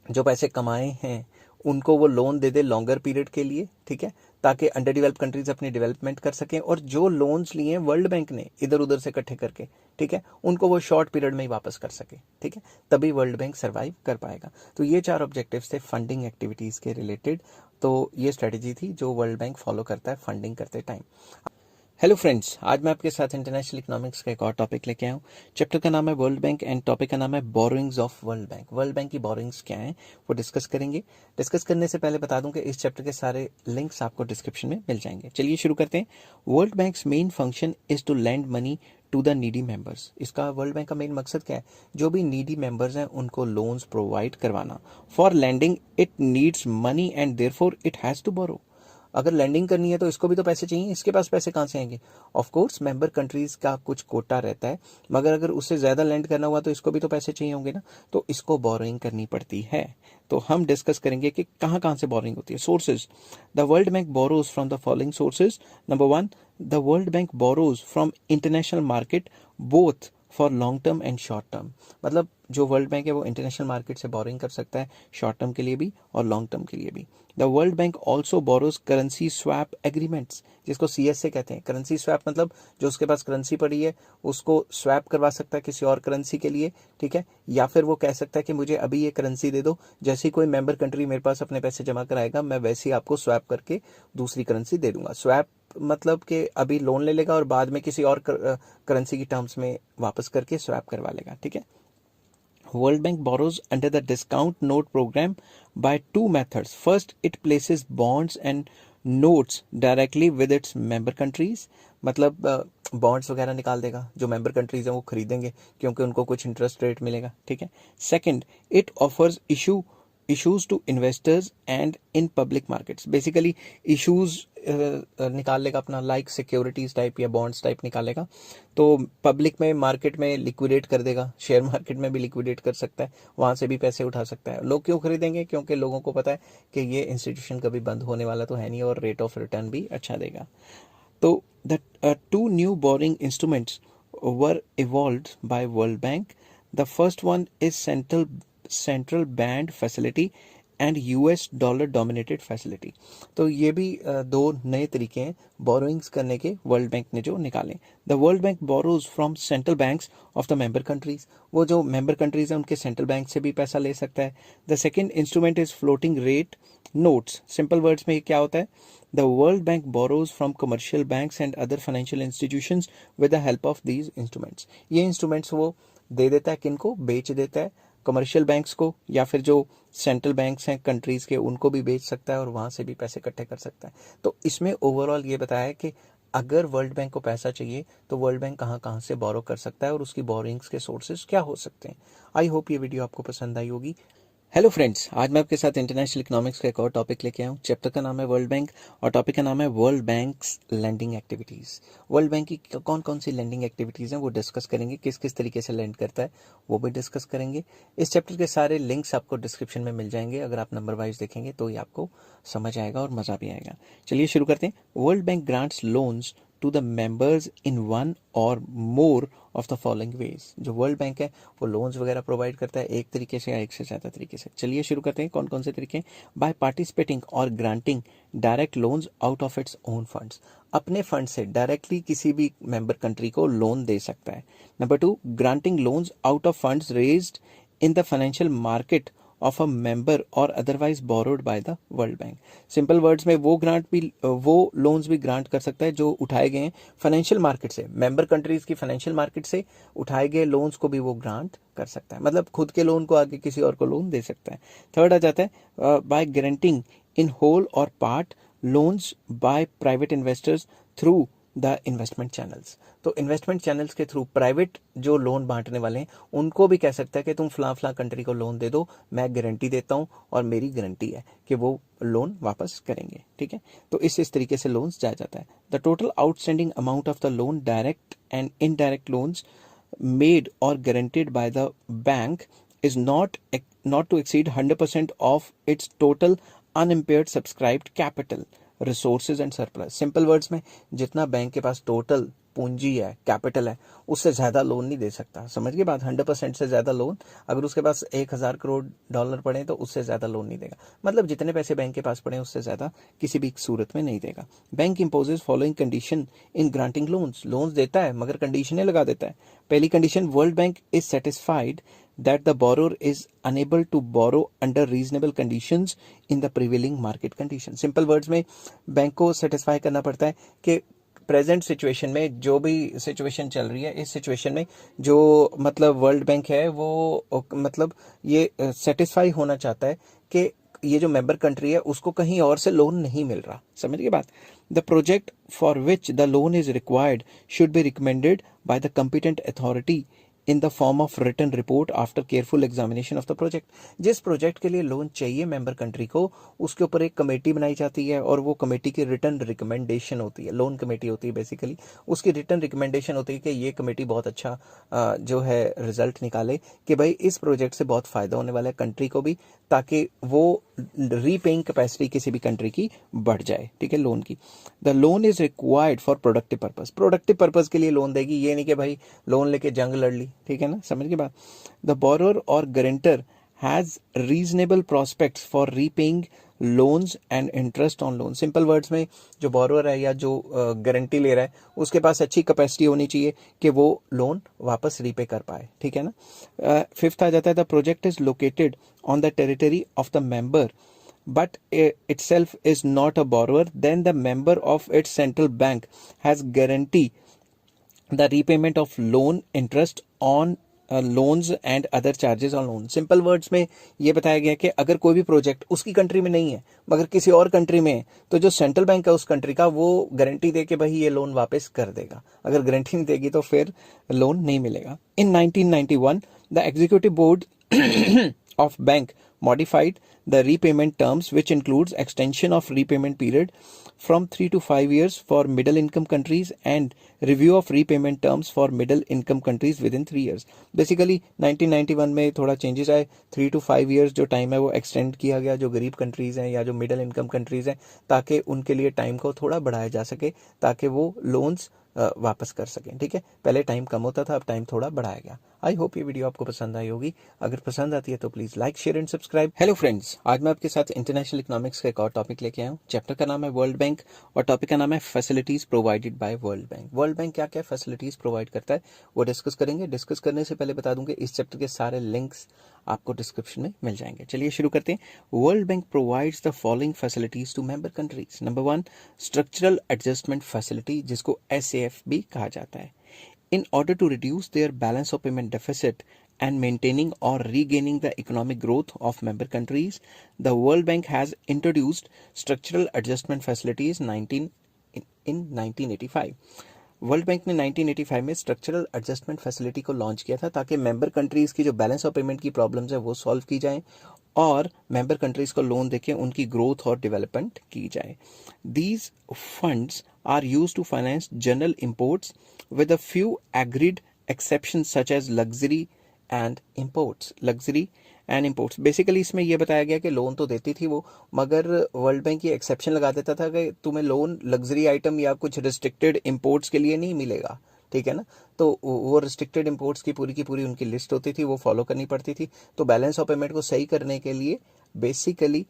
S1: जो पैसे कमाए हैं उनको वो लोन दे दे लॉन्गर पीरियड के लिए, ठीक है, ताकि अंडर डेवलप कंट्रीज अपनी डेवलपमेंट कर सकें, और जो लोन्स लिए वर्ल्ड बैंक ने इधर उधर से इकट्ठे करके, ठीक है, उनको वो शॉर्ट पीरियड में ही वापस कर सके, ठीक है, तभी वर्ल्ड बैंक सर्वाइव कर पाएगा। तो ये 4 ऑब्जेक्टिव्स थे फंडिंग एक्टिविटीज़ के रिलेटेड। तो ये स्ट्रेटजी थी जो वर्ल्ड बैंक फॉलो करता है फंडिंग करते टाइम। हेलो फ्रेंड्स, आज मैं आपके साथ इंटरनेशनल इकोनॉमिक्स का एक और टॉपिक लेके आया हूँ। चैप्टर का नाम है वर्ल्ड बैंक एंड टॉपिक का नाम है borrowings of world bank. World bank की बोरोइंग्स क्या हैं वो डिस्कस करेंगे। डिस्कस करने से पहले बता दूं कि इस चैप्टर के सारे लिंक्स आपको डिस्क्रिप्शन में मिल जाएंगे। चलिए शुरू करते हैं। World bank's main function is to lend money to the needy members. इसका वर्ल्ड बैंक का मेन मकसद क्या है? जो भी नीडी मेंबर्स हैं उनको लोन्स प्रोवाइड करवाना। For lending it needs money and therefore it has to borrow. अगर लैंडिंग करनी है तो इसको भी तो पैसे चाहिए, इसके पास पैसे कहाँ से आएंगे? ऑफ कोर्स मेंबर कंट्रीज का कुछ कोटा रहता है, मगर अगर उससे ज़्यादा लैंड करना हुआ तो इसको भी तो पैसे चाहिए होंगे ना, तो इसको बोरोइंग करनी पड़ती है। तो हम डिस्कस करेंगे कि कहाँ कहाँ से बोरोइंग होती है। Sources, the world bank borrows from the following sources. Number 1, the world bank borrows from international market both for long term and short term. मतलब जो वर्ल्ड बैंक है वो इंटरनेशनल मार्केट से बोरिंग कर सकता है, शॉर्ट टर्म के लिए भी और लॉन्ग टर्म के लिए भी। The world bank also borrows currency swap agreements, जिसको CSA कहते हैं। करेंसी स्वैप मतलब जो उसके पास करेंसी पड़ी है उसको स्वैप करवा सकता है किसी और करेंसी के लिए, ठीक है। या फिर वो कह सकता है कि मुझे अभी ये करेंसी दे दो, जैसे कोई मेंबर कंट्री मेरे पास अपने पैसे जमा कराएगा मैं वैसे ही आपको स्वैप करके दूसरी करेंसी दे दूंगा। स्वैप मतलब कि अभी लोन ले लेगा और बाद में किसी और करेंसी की टर्म्स में वापस करके स्वैप करवा लेगा, ठीक है। World Bank borrows under the discount note program by two methods. First, it places bonds and notes directly with its member countries. मतलब बॉन्ड्स वगैरह निकाल देगा, जो मेंबर कंट्रीज हैं वो खरीदेंगे क्योंकि उनको कुछ इंटरेस्ट रेट मिलेगा, ठीक है। Second, it offers issues to investors and in public markets. Basically issues निकाल लेगा अपना, लाइक सिक्योरिटीज टाइप या बॉन्ड्स टाइप निकालेगा, तो पब्लिक में मार्केट में लिक्विडेट कर देगा, शेयर मार्केट में भी लिक्विडेट कर सकता है, वहां से भी पैसे उठा सकता है। लोग क्यों खरीदेंगे? क्योंकि लोगों को पता है कि ये इंस्टीट्यूशन कभी बंद होने वाला तो है नहीं और रेट ऑफ रिटर्न भी अच्छा देगा। तो the two new borrowing instruments were evolved by world bank. The first one is central bank facility and US dollar dominated facility. तो ये भी दो नए तरीके हैं बोरोइंग्स करने के वर्ल्ड बैंक ने जो निकाले। The world bank borrows from central banks of the member countries, वो जो मेंबर कंट्रीज हैं उनके सेंट्रल बैंक से भी पैसा ले सकता है। The second instrument is floating rate notes. Simple words में क्या होता है? The world bank borrows from commercial banks and other financial institutions with the help of these instruments. ये इंस्ट्रूमेंट्स वो दे देता है, किनको? बेच देता है, कमर्शियल बैंक्स को, या फिर जो सेंट्रल बैंक्स हैं कंट्रीज के उनको भी बेच सकता है और वहां से भी पैसे इकट्ठे कर सकता है। तो इसमें ओवरऑल ये बताया है कि अगर वर्ल्ड बैंक को पैसा चाहिए तो वर्ल्ड बैंक कहाँ कहाँ से बोरो कर सकता है और उसकी बोरिंग्स के सोर्सेज क्या हो सकते हैं। आई होप ये वीडियो आपको पसंद आई होगी। हेलो फ्रेंड्स, आज मैं आपके साथ इंटरनेशनल इकोनॉमिक्स का एक और टॉपिक लेके आया हूँ। चैप्टर का नाम है वर्ल्ड बैंक और टॉपिक का नाम है world bank's lending activities. World bank की कौन कौन सी लैंडिंग एक्टिविटीज़ हैं वो डिस्कस करेंगे, किस किस तरीके से लैंड करता है वो भी डिस्कस करेंगे। इस चैप्टर के सारे लिंक्स आपको डिस्क्रिप्शन में मिल जाएंगे, अगर आप नंबर वाइज देखेंगे तो ये आपको समझ आएगा और मज़ा भी आएगा। चलिए शुरू करते हैं। World Bank grants loans to the members in one or more of the following ways. जो वर्ल्ड बैंक है वो लोन्स वगैरह प्रोवाइड करता है एक तरीके से या एक से ज़्यादा तरीके से। चलिए शुरू करते हैं कौन कौन से तरीके। By participating or granting direct loans out of its own funds, अपने फंड से डायरेक्टली किसी भी मेंबर कंट्री को लोन दे सकता है। Number 2, granting loans out of funds raised in the financial market of a member or otherwise borrowed by the world Bank. Simple words में वो लोन्स भी ग्रांट कर सकता है जो उठाए गए हैं फाइनेंशियल मार्केट से, मेंबर कंट्रीज की फाइनेंशियल मार्केट से उठाए गए लोन्स को भी वो ग्रांट कर सकता है, मतलब खुद के लोन को आगे किसी और को लोन दे सकता है। थर्ड आ जाता है बाय गारंटिंग इन होल और part loans by private investors through the investment channels. तो इन्वेस्टमेंट चैनल्स के थ्रू प्राइवेट जो लोन बांटने वाले हैं उनको भी कह सकता है कि तुम फलां फलां कंट्री को लोन दे दो, मैं गारंटी देता हूँ और मेरी गारंटी है कि वो लोन वापस करेंगे, ठीक है। तो इस तरीके से लोन्स जाया जाता है। The total outstanding amount of the loan direct and indirect loans made or guaranteed by the bank is not to exceed 100% of its total unimpaired subscribed capital, resources and surplus। Simple words में जितना bank के पास total पूंजी है, capital है, उससे ज़्यादा loan नहीं दे सकता। समझ गए बात? 100% से ज़्यादा लोन, अगर उसके पास 1000 करोड़ डॉलर पड़े तो उससे ज़्यादा लोन नहीं देगा, मतलब जितने पैसे बैंक के पास पड़े उससे ज़्यादा किसी भी सूरत में नहीं देगा। Bank imposes following condition in granting loans, loans देता है मगर कंडीशनें लगा देता है। पहली condition, world bank is satisfied that the borrower is unable to borrow under reasonable conditions in the prevailing market condition। Simple words में बैंक को satisfy करना पड़ता है कि प्रेजेंट सिचुएशन में जो भी सिचुएशन चल रही है, इस सिचुएशन में जो मतलब वर्ल्ड बैंक है वो मतलब ये सेटिस्फाई होना चाहता है कि ये जो मेंबर कंट्री है उसको कहीं और से लोन नहीं मिल रहा। समझ गए बात? The project for which the loan is required should be recommended by the competent authority in the form of written report after careful examination of the project. जिस प्रोजेक्ट के लिए लोन चाहिए मेंबर कंट्री को, उसके ऊपर एक committee बनाई जाती है और वो कमेटी की रिटन रिकमेंडेशन होती है, लोन कमेटी होती है बेसिकली, उसकी रिटन रिकमेंडेशन होती है कि ये कमेटी बहुत अच्छा जो है रिजल्ट निकाले कि भाई इस प्रोजेक्ट से बहुत फ़ायदा होने वाला है कंट्री को भी, ताकि वो रीपेइंग कैपेसिटी किसी भी कंट्री की बढ़ जाए, ठीक है, लोन की। The loan is required for productive purpose, productive purpose के लिए लोन देगी, ये नहीं कि भाई लोन लेके जंग लड़ ली, ठीक है ना, समझ के बात। द बोरोर और guarantor has reasonable prospects for repaying loans and interest on loan. Simple words में जो बोरोर है या जो गारंटी ले रहा है उसके पास अच्छी कैपेसिटी होनी चाहिए कि वो लोन वापस रीपे कर पाए, ठीक है ना। फिफ्थ आ जाता है the project is located on the territory of the member but itself is not a borrower, then the member of its central bank has guarantee the repayment of loan interest on loans and other charges on loan. Simple words में ये बताया गया कि अगर कोई भी project उसकी country में नहीं है मगर किसी और कंट्री में है, तो जो सेंट्रल बैंक है उस कंट्री का वो गारंटी दे के भाई ये लोन वापस कर देगा, अगर गारंटी नहीं देगी तो फिर लोन नहीं मिलेगा। इन 1991 the executive board of bank modified the repayment terms, which includes extension of repayment period from 3 to 5 years for middle income countries and review of repayment terms for middle income countries within 3 years। Basically 1991 में थोड़ा changes आए, 3 to 5 years जो time है वो extend किया गया जो गरीब countries हैं या जो middle income countries हैं, ताकि उनके लिए time को थोड़ा बढ़ाया जा सके ताकि वो loans वापस कर सकें, ठीक है। पहले टाइम कम होता था, अब टाइम थोड़ा बढ़ाया गया। आई होप ये वीडियो आपको पसंद आई होगी, अगर पसंद आती है तो please like share and subscribe. Hello friends, आज मैं आपके साथ इंटरनेशनल इकोनॉमिक्स का एक और टॉपिक लेके आया हूँ। चैप्टर का नाम है वर्ल्ड बैंक और टॉपिक का नाम है facilities provided by world bank. World bank क्या क्या फैसिलिटीज प्रोवाइड करता है वो डिस्कस करेंगे। डिस्कस करने से पहले बता दूंगा इस चैप्टर के सारे लिंक्स आपको डिस्क्रिप्शन में मिल जाएंगे। चलिए शुरू करते हैं। World bank provides the following facilities to member countries. Number 1, structural adjustment facility, जिसको SAF भी कहा जाता है। In order to reduce their balance of payment deficit and maintaining or regaining the economic growth of member countries, the World Bank has introduced structural adjustment facilities in 1985। World bank ने 1985 में structural adjustment facility को launch किया था ताकि member countries की जो balance of payment की problems है वो सॉल्व की जाए और मेंबर कंट्रीज को लोन देके उनकी ग्रोथ और डेवलपमेंट की जाए। These funds are used to finance general imports with a few agreed exceptions such as luxury and imports। Basically इसमें यह बताया गया कि लोन तो देती थी वो, मगर वर्ल्ड बैंक ये एक्सेप्शन लगा देता था कि तुम्हें लोन लग्जरी आइटम या कुछ रिस्ट्रिक्टेड इंपोर्ट्स के लिए नहीं मिलेगा, ठीक है ना। तो वो रिस्ट्रिक्टेड इंपोर्ट्स की पूरी उनकी लिस्ट होती थी, वो फॉलो करनी पड़ती थी। तो बैलेंस ऑफ पेमेंट को सही करने के लिए बेसिकली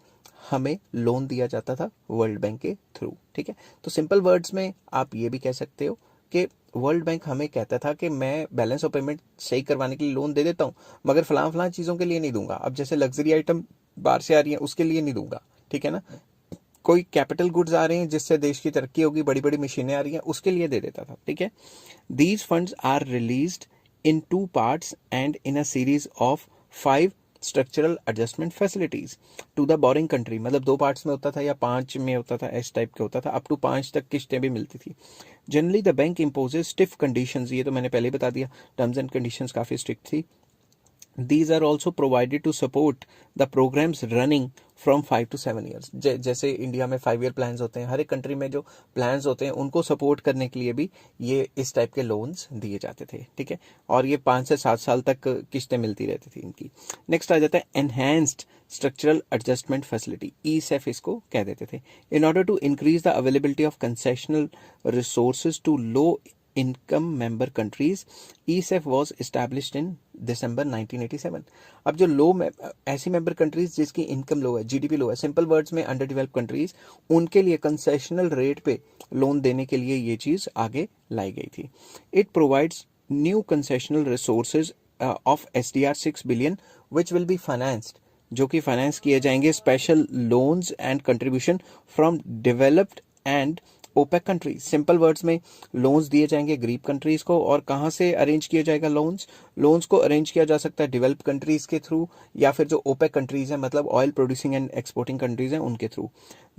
S1: हमें लोन दिया जाता था वर्ल्ड बैंक के थ्रू, ठीक है। तो सिंपल वर्ड्स में आप ये भी कह सकते हो कि वर्ल्ड बैंक हमें कहता था कि मैं बैलेंस ऑफ पेमेंट सही करवाने के लिए लोन दे देता हूँ, मगर फलां चीज़ों के लिए नहीं दूंगा। अब जैसे लग्जरी आइटम बाहर से आ रही है उसके लिए नहीं दूंगा, ठीक है ना। कोई कैपिटल गुड्स आ रहे हैं जिससे देश की तरक्की होगी, बड़ी बड़ी मशीनें आ रही हैं, उसके लिए दे देता था, ठीक है। These funds are released in 2 parts and in a series of 5 structural adjustment facilities to the borrowing country. मतलब 2 पार्ट्स में होता था या 5 में होता था, इस टाइप के होता था। अप टू 5 तक किस्तें भी मिलती थी। Generally the bank imposes stiff conditions, ये तो मैंने पहले ही बता दिया, टर्म्स एंड कंडीशंस काफ़ी स्ट्रिक्ट थी। These are also provided to support the programs running from 5 to 7 years। जैसे इंडिया में 5 ईयर प्लान्स होते हैं, हर एक कंट्री में जो प्लान्स होते हैं उनको सपोर्ट करने के लिए भी ये इस टाइप के लोन्स दिए जाते थे, ठीक है। और ये 5 से 7 साल तक किस्तें मिलती रहती थी इनकी। नेक्स्ट आ जाता है enhanced structural adjustment facility, ESF इसको कह देते थे। In order to increase the availability of concessional resources to low income member countries, ESF was established in December 1987। अब जो ऐसी मेंबर कंट्रीज जिसकी इनकम लो है, GDP लो है, सिंपल वर्ड्स में अंडर डेवलप्ड कंट्रीज, उनके लिए कंसेशनल रेट पे लोन देने के लिए ये चीज आगे लाई गई थी। It provides new concessional resources of SDR 6 billion which will be financed, जो कि फाइनेंस किए जाएंगे special loans and contribution from developed and OPEC countries, simple words में लोन्स दिए जाएंगे गरीब कंट्रीज को। और कहाँ से अरेंज किया जाएगा लोन्स को अरेंज किया जा सकता है डेवलप्ड कंट्रीज के थ्रू, या फिर जो ओपेक कंट्रीज हैं मतलब oil producing and exporting countries हैं उनके through.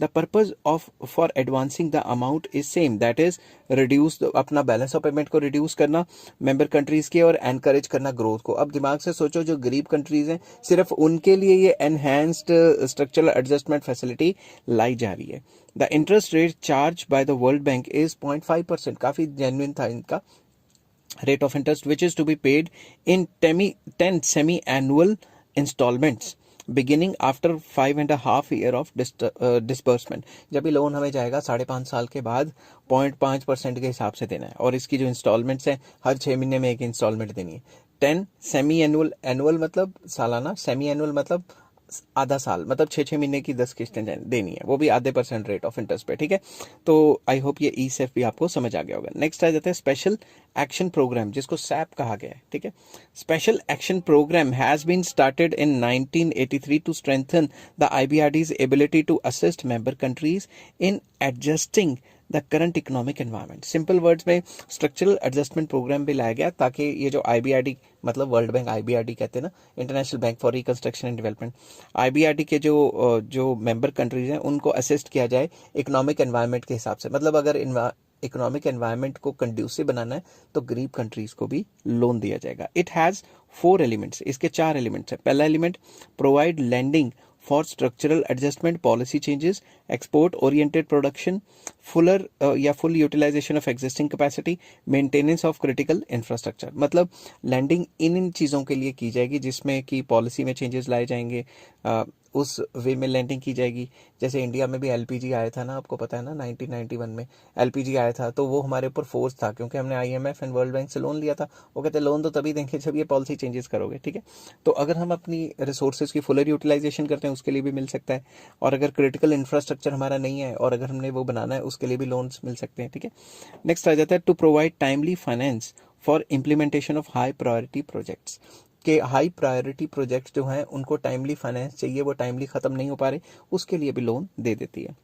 S1: The purpose of for advancing the amount is same, that is reduce, अपना बैलेंस ऑफ पेमेंट को रिड्यूस करना मेंबर कंट्रीज के, और एनकरेज करना ग्रोथ को। अब दिमाग से सोचो, जो गरीब कंट्रीज हैं सिर्फ उनके लिए ये एनहेंस्ड स्ट्रक्चरल एडजस्टमेंट फैसिलिटी लाई जा रही है। The interest rate charge by the world bank is 0.5%, काफी जेन्युइन था इनका rate of interest, which is to be paid in 10 semi-annual installments beginning after 5.5 year of disbursement। जब ये लोन हमें जाएगा 5.5 साल के बाद 0.5% के हिसाब से देना है, और इसकी जो इंस्टॉलमेंट्स हैं हर 6 महीने में एक इंस्टॉलमेंट देनी है। 10 सेमी एनुअल, एनुअल मतलब सालाना, सेमी एनुअल मतलब आधा साल, मतलब 6 महीने की 10 किस्तें देनी है, वो भी आधे % रेट ऑफ इंटरेस्ट पे, ठीक है। तो आई होप ये ईसेफ भी आपको समझ आ गया होगा। नेक्स्ट आ जाता है स्पेशल एक्शन प्रोग्राम, जिसको सैप कहा गया है, ठीक है। Special action programme has been started in 1983 to strengthen the IBRD's ability to assist member countries in adjusting the current economic environment. Simple words में स्ट्रक्चरल एडजस्टमेंट प्रोग्राम भी लाया गया ताकि ये जो IBRD मतलब वर्ल्ड बैंक, IBRD कहते हैं ना, international bank for reconstruction and development, IBRD के जो मेंबर कंट्रीज हैं उनको असिस्ट किया जाए इकोनॉमिक एनवायरनमेंट के हिसाब से। मतलब अगर इकोनॉमिक एनवायरनमेंट को कंड्यूसिव बनाना है तो गरीब कंट्रीज को भी लोन दिया जाएगा। इट हैज 4 एलिमेंट्स, इसके 4 एलिमेंट्स है। पहला element, provide lending for structural adjustment policy changes, export oriented production, full utilisation of existing capacity, maintenance of critical infrastructure. मतलब लैंडिंग इन चीज़ों के लिए की जाएगी जिसमें कि पॉलिसी में चेंजेस लाए जाएंगे, उस वे में लैंडिंग की जाएगी। जैसे इंडिया में भी LPG आया था ना, आपको पता है ना, 1991 में LPG आया था, तो वो हमारे ऊपर फोर्स था क्योंकि हमने IMF एंड वर्ल्ड बैंक से लोन लिया था। वो कहते हैं लोन तो तभी देंगे जब ये पॉलिसी चेंजेस करोगे, ठीक है। तो अगर हम अपनी रिसोर्सेज की फुलर यूटिलाइजेशन करते हैं उसके लिए भी मिल सकता है, और अगर क्रिटिकल इंफ्रास्ट्रक्चर हमारा नहीं है और अगर हमने वो बनाना है उसके लिए भी लोन्स मिल सकते हैं, ठीक है। नेक्स्ट आ जाता है to provide timely finance for implementation of high priority projects, के हाई प्रायोरिटी प्रोजेक्ट्स जो हैं उनको टाइमली फाइनेंस चाहिए, वो टाइमली ख़त्म नहीं हो पा रहे, उसके लिए भी लोन दे देती है।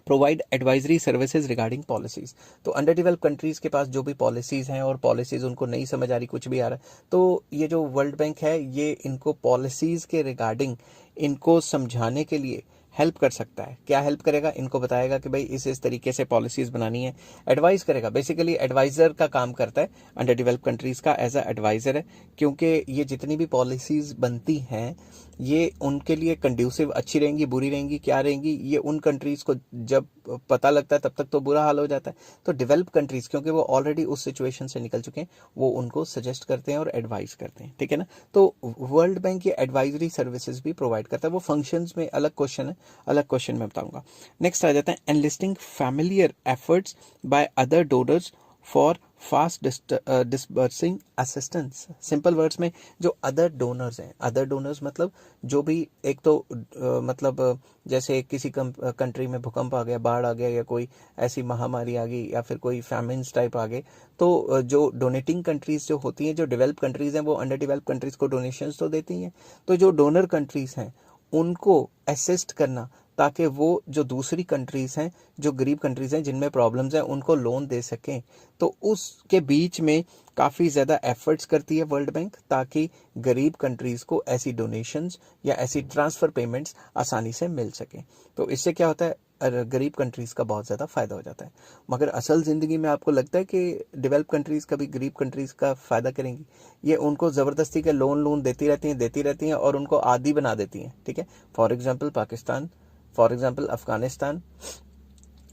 S1: Provide advisory services regarding policies, तो अंडर डेवलप्ड कंट्रीज के पास जो भी पॉलिसीज हैं और पॉलिसीज उनको नहीं समझ आ रही, कुछ भी आ रहा है, तो ये जो वर्ल्ड बैंक है ये इनको पॉलिसीज के रिगार्डिंग इनको समझाने के लिए हेल्प कर सकता है। क्या हेल्प करेगा? इनको बताएगा कि भाई इस तरीके से पॉलिसीज बनानी है, एडवाइस करेगा। बेसिकली एडवाइजर का काम करता है, अंडर डेवलप्ड कंट्रीज का एज अ एडवाइजर है, क्योंकि ये जितनी भी पॉलिसीज बनती हैं ये उनके लिए कंड्यूसिव अच्छी रहेंगी, बुरी रहेंगी, क्या रहेंगी, ये उन कंट्रीज को जब पता लगता है तब तक तो बुरा हाल हो जाता है। तो डेवलप्ड कंट्रीज क्योंकि वो ऑलरेडी उस सिचुएशन से निकल चुके हैं, वो उनको सजेस्ट करते हैं और एडवाइस करते हैं, ठीक है ना। तो वर्ल्ड बैंक ये एडवाइजरी सर्विसेज भी प्रोवाइड करता है। वो फंक्शंस में अलग क्वेश्चन है, अलग क्वेश्चन में बताऊंगा। नेक्स्ट आ जाता है enlisting familiar efforts by other donors for fast disbursing assistance. Simple words में जो अदर डोनर्स हैं, अदर डोनर्स मतलब जो भी एक तो मतलब जैसे किसी कंट्री में भूकंप आ गया, बाढ़ आ गया, या कोई ऐसी महामारी आ गई, या फिर कोई फैमिन्स टाइप आ गए, तो जो डोनेटिंग कंट्रीज जो होती हैं, जो डेवलप कंट्रीज हैं, वो अंडर डेवलप कंट्रीज को डोनेशंस तो देती हैं। तो जो डोनर कंट्रीज हैं उनको असिस्ट करना ताकि वो जो दूसरी कंट्रीज हैं, जो गरीब कंट्रीज हैं जिनमें प्रॉब्लम्स हैं, उनको लोन दे सकें। तो उसके बीच में काफ़ी ज़्यादा एफर्ट्स करती है वर्ल्ड बैंक ताकि गरीब कंट्रीज को ऐसी डोनेशंस या ऐसी ट्रांसफ़र पेमेंट्स आसानी से मिल सकें। तो इससे क्या होता है, गरीब कंट्रीज़ का बहुत ज़्यादा फ़ायदा हो जाता है। मगर असल ज़िंदगी में आपको लगता है कि डेवलप कंट्रीज़ कभी गरीब कंट्रीज़ का फ़ायदा करेंगी? ये उनको ज़बरदस्ती के लोन देती रहती हैं और उनको आदी बना देती हैं, ठीक है। For example Pakistan, for example Afghanistan,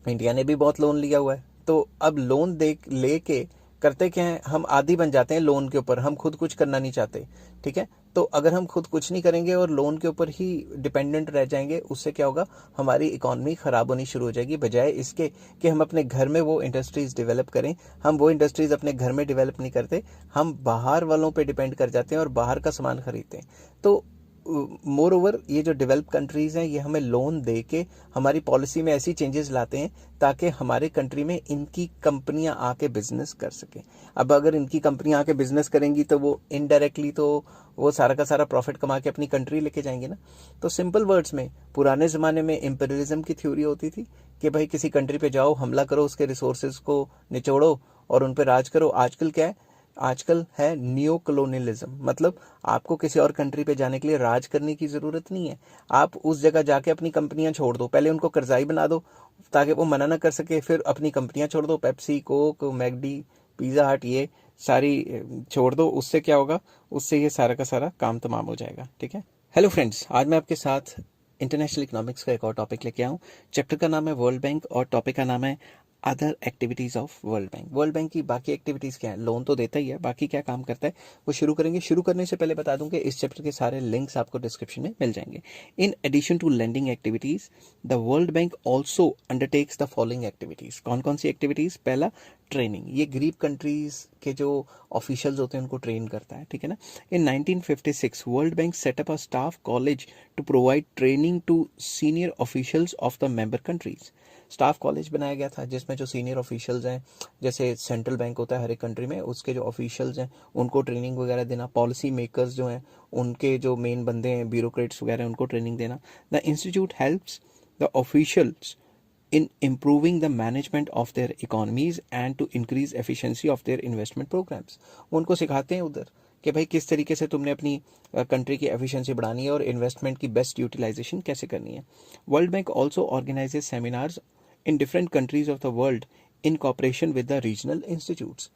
S1: India ने भी बहुत लोन लिया हुआ है। तो अब लोन लेके करते क्या है, हम आदी बन जाते हैं लोन के ऊपर, हम खुद कुछ करना नहीं चाहते, ठीक है। तो अगर हम खुद कुछ नहीं करेंगे और लोन के ऊपर ही डिपेंडेंट रह जाएंगे, उससे क्या होगा, हमारी इकॉनमी ख़राब होनी शुरू हो जाएगी। बजाय इसके कि हम अपने घर में वो इंडस्ट्रीज़ डेवलप करें, हम वो इंडस्ट्रीज़ अपने घर में डेवलप नहीं करते, हम बाहर वालों पे डिपेंड कर जाते हैं और बाहर का सामान खरीदते हैं। तो मोर ओवर ये जो डेवलप कंट्रीज हैं ये हमें लोन दे के हमारी पॉलिसी में ऐसी चेंजेस लाते हैं ताकि हमारे कंट्री में इनकी कंपनियां आके बिजनेस कर सकें। अब अगर इनकी कंपनियां आके बिजनेस करेंगी तो वो इनडायरेक्टली तो वो सारा का सारा प्रॉफिट कमा के अपनी कंट्री लेके जाएंगे ना। तो सिंपल वर्ड्स में पुराने ज़माने में इंपीरियलिज्म की थ्योरी होती थी कि भाई किसी कंट्री पे जाओ, हमला करो, उसके रिसोर्सेज को निचोड़ो और उन पे राज करो। आजकल क्या है, आजकल है नियो कलोनियलिज्म, मतलब आपको किसी और कंट्री पे जाने के लिए राज करने की ज़रूरत नहीं है। आप उस जगह जाके अपनी कंपनियां छोड़ दो, पहले उनको कर्जाई बना दो ताकि वो मना ना कर सके, फिर अपनी कंपनियां छोड़ दो, पेप्सी, कोक, मैकडी, पिज़्ज़ा हट, ये सारी छोड़ दो। उससे क्या होगा, उससे ये सारा का सारा काम तमाम हो जाएगा। ठीक है। हेलो फ्रेंड्स, आज मैं आपके साथ इंटरनेशनल इकोनॉमिक्स का एक और टॉपिक लेके आऊँ। चैप्टर का नाम है वर्ल्ड बैंक और टॉपिक का नाम है other activities of world bank. World bank की बाकी एक्टिविटीज़ क्या है, लोन तो देता ही है, बाकी क्या काम करता है वो शुरू करेंगे। शुरू करने से पहले बता दूं कि इस चैप्टर के सारे लिंक्स आपको डिस्क्रिप्शन में मिल जाएंगे। In addition to lending activities, the world bank also undertakes the following activities. कौन कौन सी एक्टिविटीज़? पहला, ट्रेनिंग। ये गरीब कंट्रीज़ के जो ऑफिशियल्स होते हैं उनको ट्रेन करता है। ठीक है ना। In 1956 world bank set up a staff college to provide training to senior officials of the member countries. Staff college बनाया गया था जिसमें जो सीनियर ऑफिशियल्स हैं, जैसे सेंट्रल बैंक होता है हर एक कंट्री में, उसके जो ऑफिशियल्स हैं उनको ट्रेनिंग वगैरह देना। पॉलिसी मेकर्स जो हैं, उनके जो मेन बंदे हैं, ब्यूरोक्रेट्स वगैरह, उनको ट्रेनिंग देना। The institute helps the officials in improving the management of their economies and to increase efficiency of their investment programs। वो उनको सिखाते हैं उधर कि भाई किस तरीके से तुमने अपनी कंट्री की एफिशिएंसी बढ़ानी है और इन्वेस्टमेंट की बेस्ट यूटिलाइजेशन कैसे करनी है। World bank also organises seminars in different countries of the world in cooperation with the regional institutes.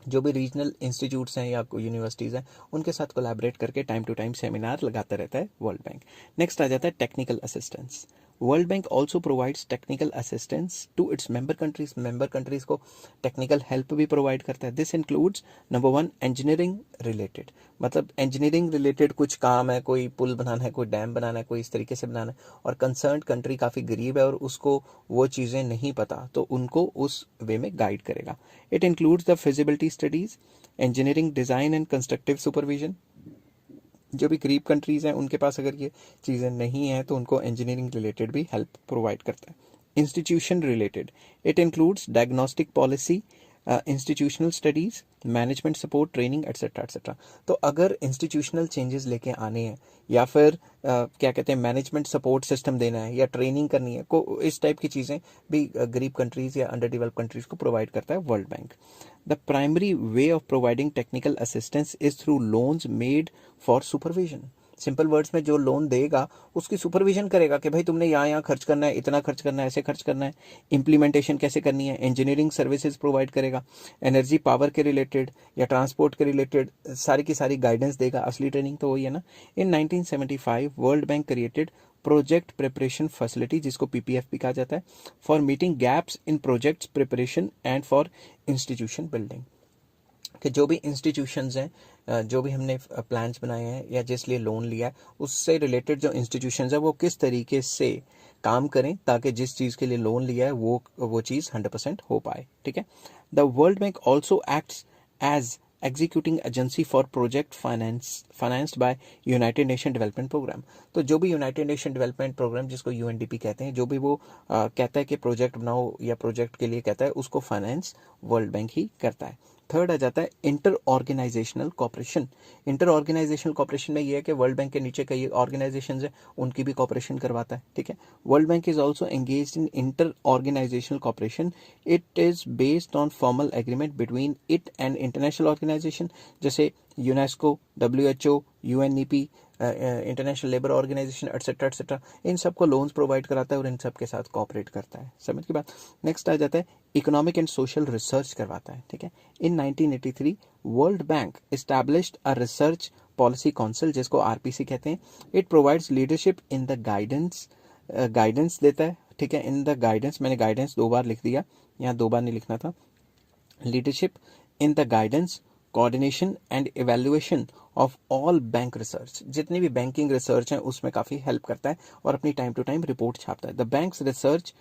S1: जो भी रीजनल इंस्टीट्यूट्स हैं या यूनिवर्सिटीज़ हैं, उनके साथ कोलैबोरेट करके टाइम टू टाइम सेमिनार लगाता रहता है वर्ल्ड बैंक। नेक्स्ट आ जाता है technical assistance. World bank also provides technical assistance to its member countries. Member countries को टेक्निकल हेल्प भी प्रोवाइड करता है। This includes number 1 engineering related, मतलब इंजीनियरिंग रिलेटेड कुछ काम है, कोई पुल बनाना है, कोई डैम बनाना है, कोई इस तरीके से बनाना है, और कंसर्न कंट्री काफ़ी गरीब है और उसको वो चीज़ें नहीं पता, तो उनको उस वे में गाइड करेगा। It includes the feasibility studies, engineering design and constructive supervision. जो भी गरीब कंट्रीज़ हैं उनके पास अगर ये चीज़ें नहीं हैं तो उनको इंजीनियरिंग रिलेटेड भी हेल्प प्रोवाइड करता है। Institution related, it includes diagnostic policy, institutional studies, management support, training, etcetera etcetera. तो अगर इंस्टीट्यूशनल चेंजेस लेके आने हैं या फिर क्या कहते हैं मैनेजमेंट सपोर्ट सिस्टम देना है या ट्रेनिंग करनी है, को इस टाइप की चीज़ें भी गरीब कंट्रीज़ या अंडर डेवलप कंट्रीज़ को प्रोवाइड करता है world bank. The primary way of providing technical assistance is through loans made for supervision. Simple words में जो लोन देगा उसकी सुपरविजन करेगा कि भाई तुमने यहाँ खर्च करना है, इतना खर्च करना है, ऐसे खर्च करना है, इम्प्लीमेंटेशन कैसे करनी है। इंजीनियरिंग सर्विसेज प्रोवाइड करेगा, एनर्जी पावर के रिलेटेड या ट्रांसपोर्ट के रिलेटेड सारी की सारी गाइडेंस देगा। असली ट्रेनिंग तो वही है ना। इन 1975 world bank created project preparation facility, जिसको पीपीएफ भी कहा जाता है, for meeting gaps in projects preparation and for institution building. कि जो भी इंस्टीट्यूशंस हैं, जो भी हमने प्लान्स बनाए हैं या जिस लिए लोन लिया है, उससे रिलेटेड जो इंस्टीट्यूशंस है वो किस तरीके से काम करें ताकि जिस चीज़ के लिए लोन लिया है वो चीज़ 100% हो पाए। ठीक है। The world bank also acts as executing agency for project financed by united nation development programme. तो जो भी यूनाइटेड नेशन डेवलपमेंट प्रोग्राम, जिसको यूएनडीपी कहते हैं, जो भी वो कहता है कि प्रोजेक्ट बनाओ या प्रोजेक्ट के लिए कहता है, उसको फाइनेंस वर्ल्ड बैंक ही करता है। थर्ड आ जाता है inter organisational cooperation. Inter organisational cooperation में ये है कि वर्ल्ड बैंक के नीचे कई ऑर्गेनाइजेशंस हैं, उनकी भी कॉपरेशन करवाता है। ठीक है। World bank is also engaged in inter organisational cooperation. It is based on formal agreement between it and international organization, जैसे UNESCO, WHO, UNEP, international labour organization, et cetera et cetera. इन सबको लोन्स प्रोवाइड कराता है और इन सब के साथ कॉपरेट करता है। समझ की बात। नेक्स्ट आ जाता है इकोनॉमिक एंड सोशल रिसर्च करवाता है। ठीक है। इन 1983 world bank established a research policy council, जिसको आरपीसी कहते हैं। It provides leadership in the guidance देता है। ठीक है। इन द गाइडेंस, मैंने गाइडेंस 2 बार लिख दिया, यहाँ 2 बार नहीं लिखना था। Leadership in the guidance, coordination and evaluation of all bank research. जितनी भी बैंकिंग रिसर्च है उसमें काफ़ी हेल्प करता है और अपनी टाइम टू टाइम रिपोर्ट छापता है। The banks research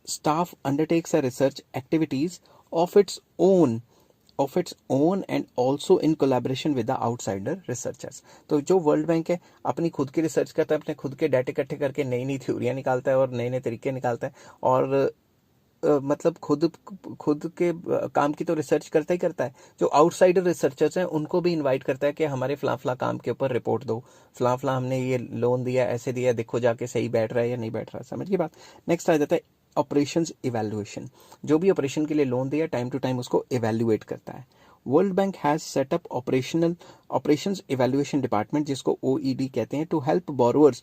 S1: staff undertakes a research activities of its own and also in collaboration with the outsider researchers. तो जो वर्ल्ड बैंक है अपनी खुद की रिसर्च करता है, अपने खुद के डाटे इकट्ठे करके नई नई थ्योरियाँ निकालता है और नए नए तरीके निकालता है, और मतलब खुद के काम की तो रिसर्च करता ही करता है। जो आउटसाइडर रिसर्चर्स हैं उनको भी इनवाइट करता है कि हमारे फला काम के ऊपर रिपोर्ट दो, फला हमने ये लोन दिया, ऐसे दिया, देखो जाके सही बैठ रहा है या नहीं बैठ रहा। समझ की बात। नेक्स्ट आ जाता है ऑपरेशंस इवैल्यूएशन, जो भी ऑपरेशन के लिए लोन दिया टाइम टू टाइम उसको इवैल्यूएट करता है। World bank has set up operations evaluation department, जिसको OED कहते हैं, to help borrowers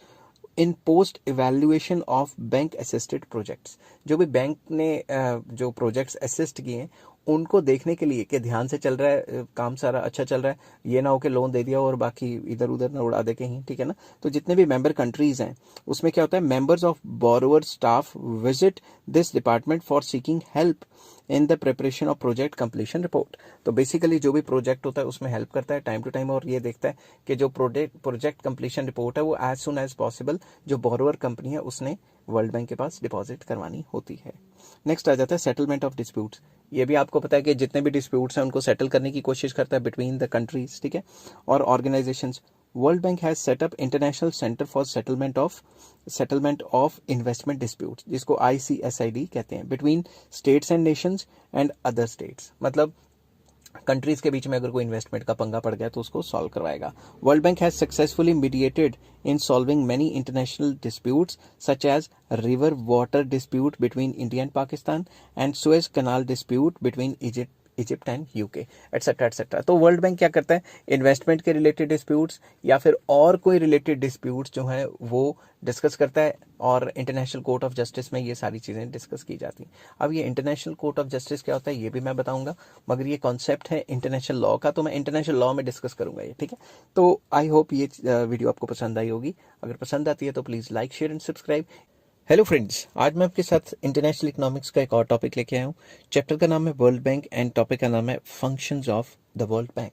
S1: in post evaluation of bank assisted projects. जो भी बैंक ने जो प्रोजेक्ट्स असिस्ट किए हैं उनको देखने के लिए कि ध्यान से चल रहा है, काम सारा अच्छा चल रहा है, ये ना हो कि लोन दे दिया और बाकी इधर उधर ना उड़ा दे कहीं, ठीक है ना। तो जितने भी मेंबर कंट्रीज हैं उसमें क्या होता है, members of borrower staff visit this department for seeking help in the preparation of project completion report. तो बेसिकली जो भी प्रोजेक्ट होता है उसमें हेल्प करता है टाइम टू टाइम, और ये देखता है कि जो प्रोजेक्ट कंप्लीशन रिपोर्ट है वो एज सुन एज पॉसिबल जो बोरोवर कंपनी है उसने वर्ल्ड बैंक के पास डिपॉजिट करवानी होती है। नेक्स्ट आ जाता है सेटलमेंट ऑफ डिस्प्यूट्स। ये भी आपको पता है कि जितने भी डिस्प्यूट्स हैं उनको सेटल करने की कोशिश करता है बिटवीन द कंट्रीज, ठीक है, और organisations. World bank has set up international centre for settlement of investment disputes, जिसको ICSID कहते हैं, between states and Nations and other states. मतलब कंट्रीज के बीच में अगर कोई इन्वेस्टमेंट का पंगा पड़ गया तो उसको सॉल्व करवाएगा। World bank has successfully mediated in solving many international disputes such as river water dispute between India and Pakistan and Suez canal dispute between Egypt and UK, etcetera etcetera. तो वर्ल्ड बैंक क्या करता है, investment के related disputes या फिर और कोई related disputes जो है वो डिस्कस करता है, और इंटरनेशनल कोर्ट ऑफ जस्टिस में ये सारी चीज़ें डिस्कस की जाती हैं। अब ये इंटरनेशनल कोर्ट ऑफ जस्टिस क्या होता है ये भी मैं बताऊंगा, मगर ये कॉन्सेप्ट है इंटरनेशनल लॉ का, तो मैं इंटरनेशनल लॉ में डिस्कस करूंगा ये, ठीक है। तो आई होप ये वीडियो आपको पसंद आई होगी। अगर पसंद आती है तो please like, share and subscribe. Hello friends, आज मैं आपके साथ इंटरनेशनल इकोनॉमिक्स का एक और टॉपिक लेके आया हूँ। चैप्टर का नाम है वर्ल्ड बैंक एंड टॉपिक का नाम है functions of the world bank.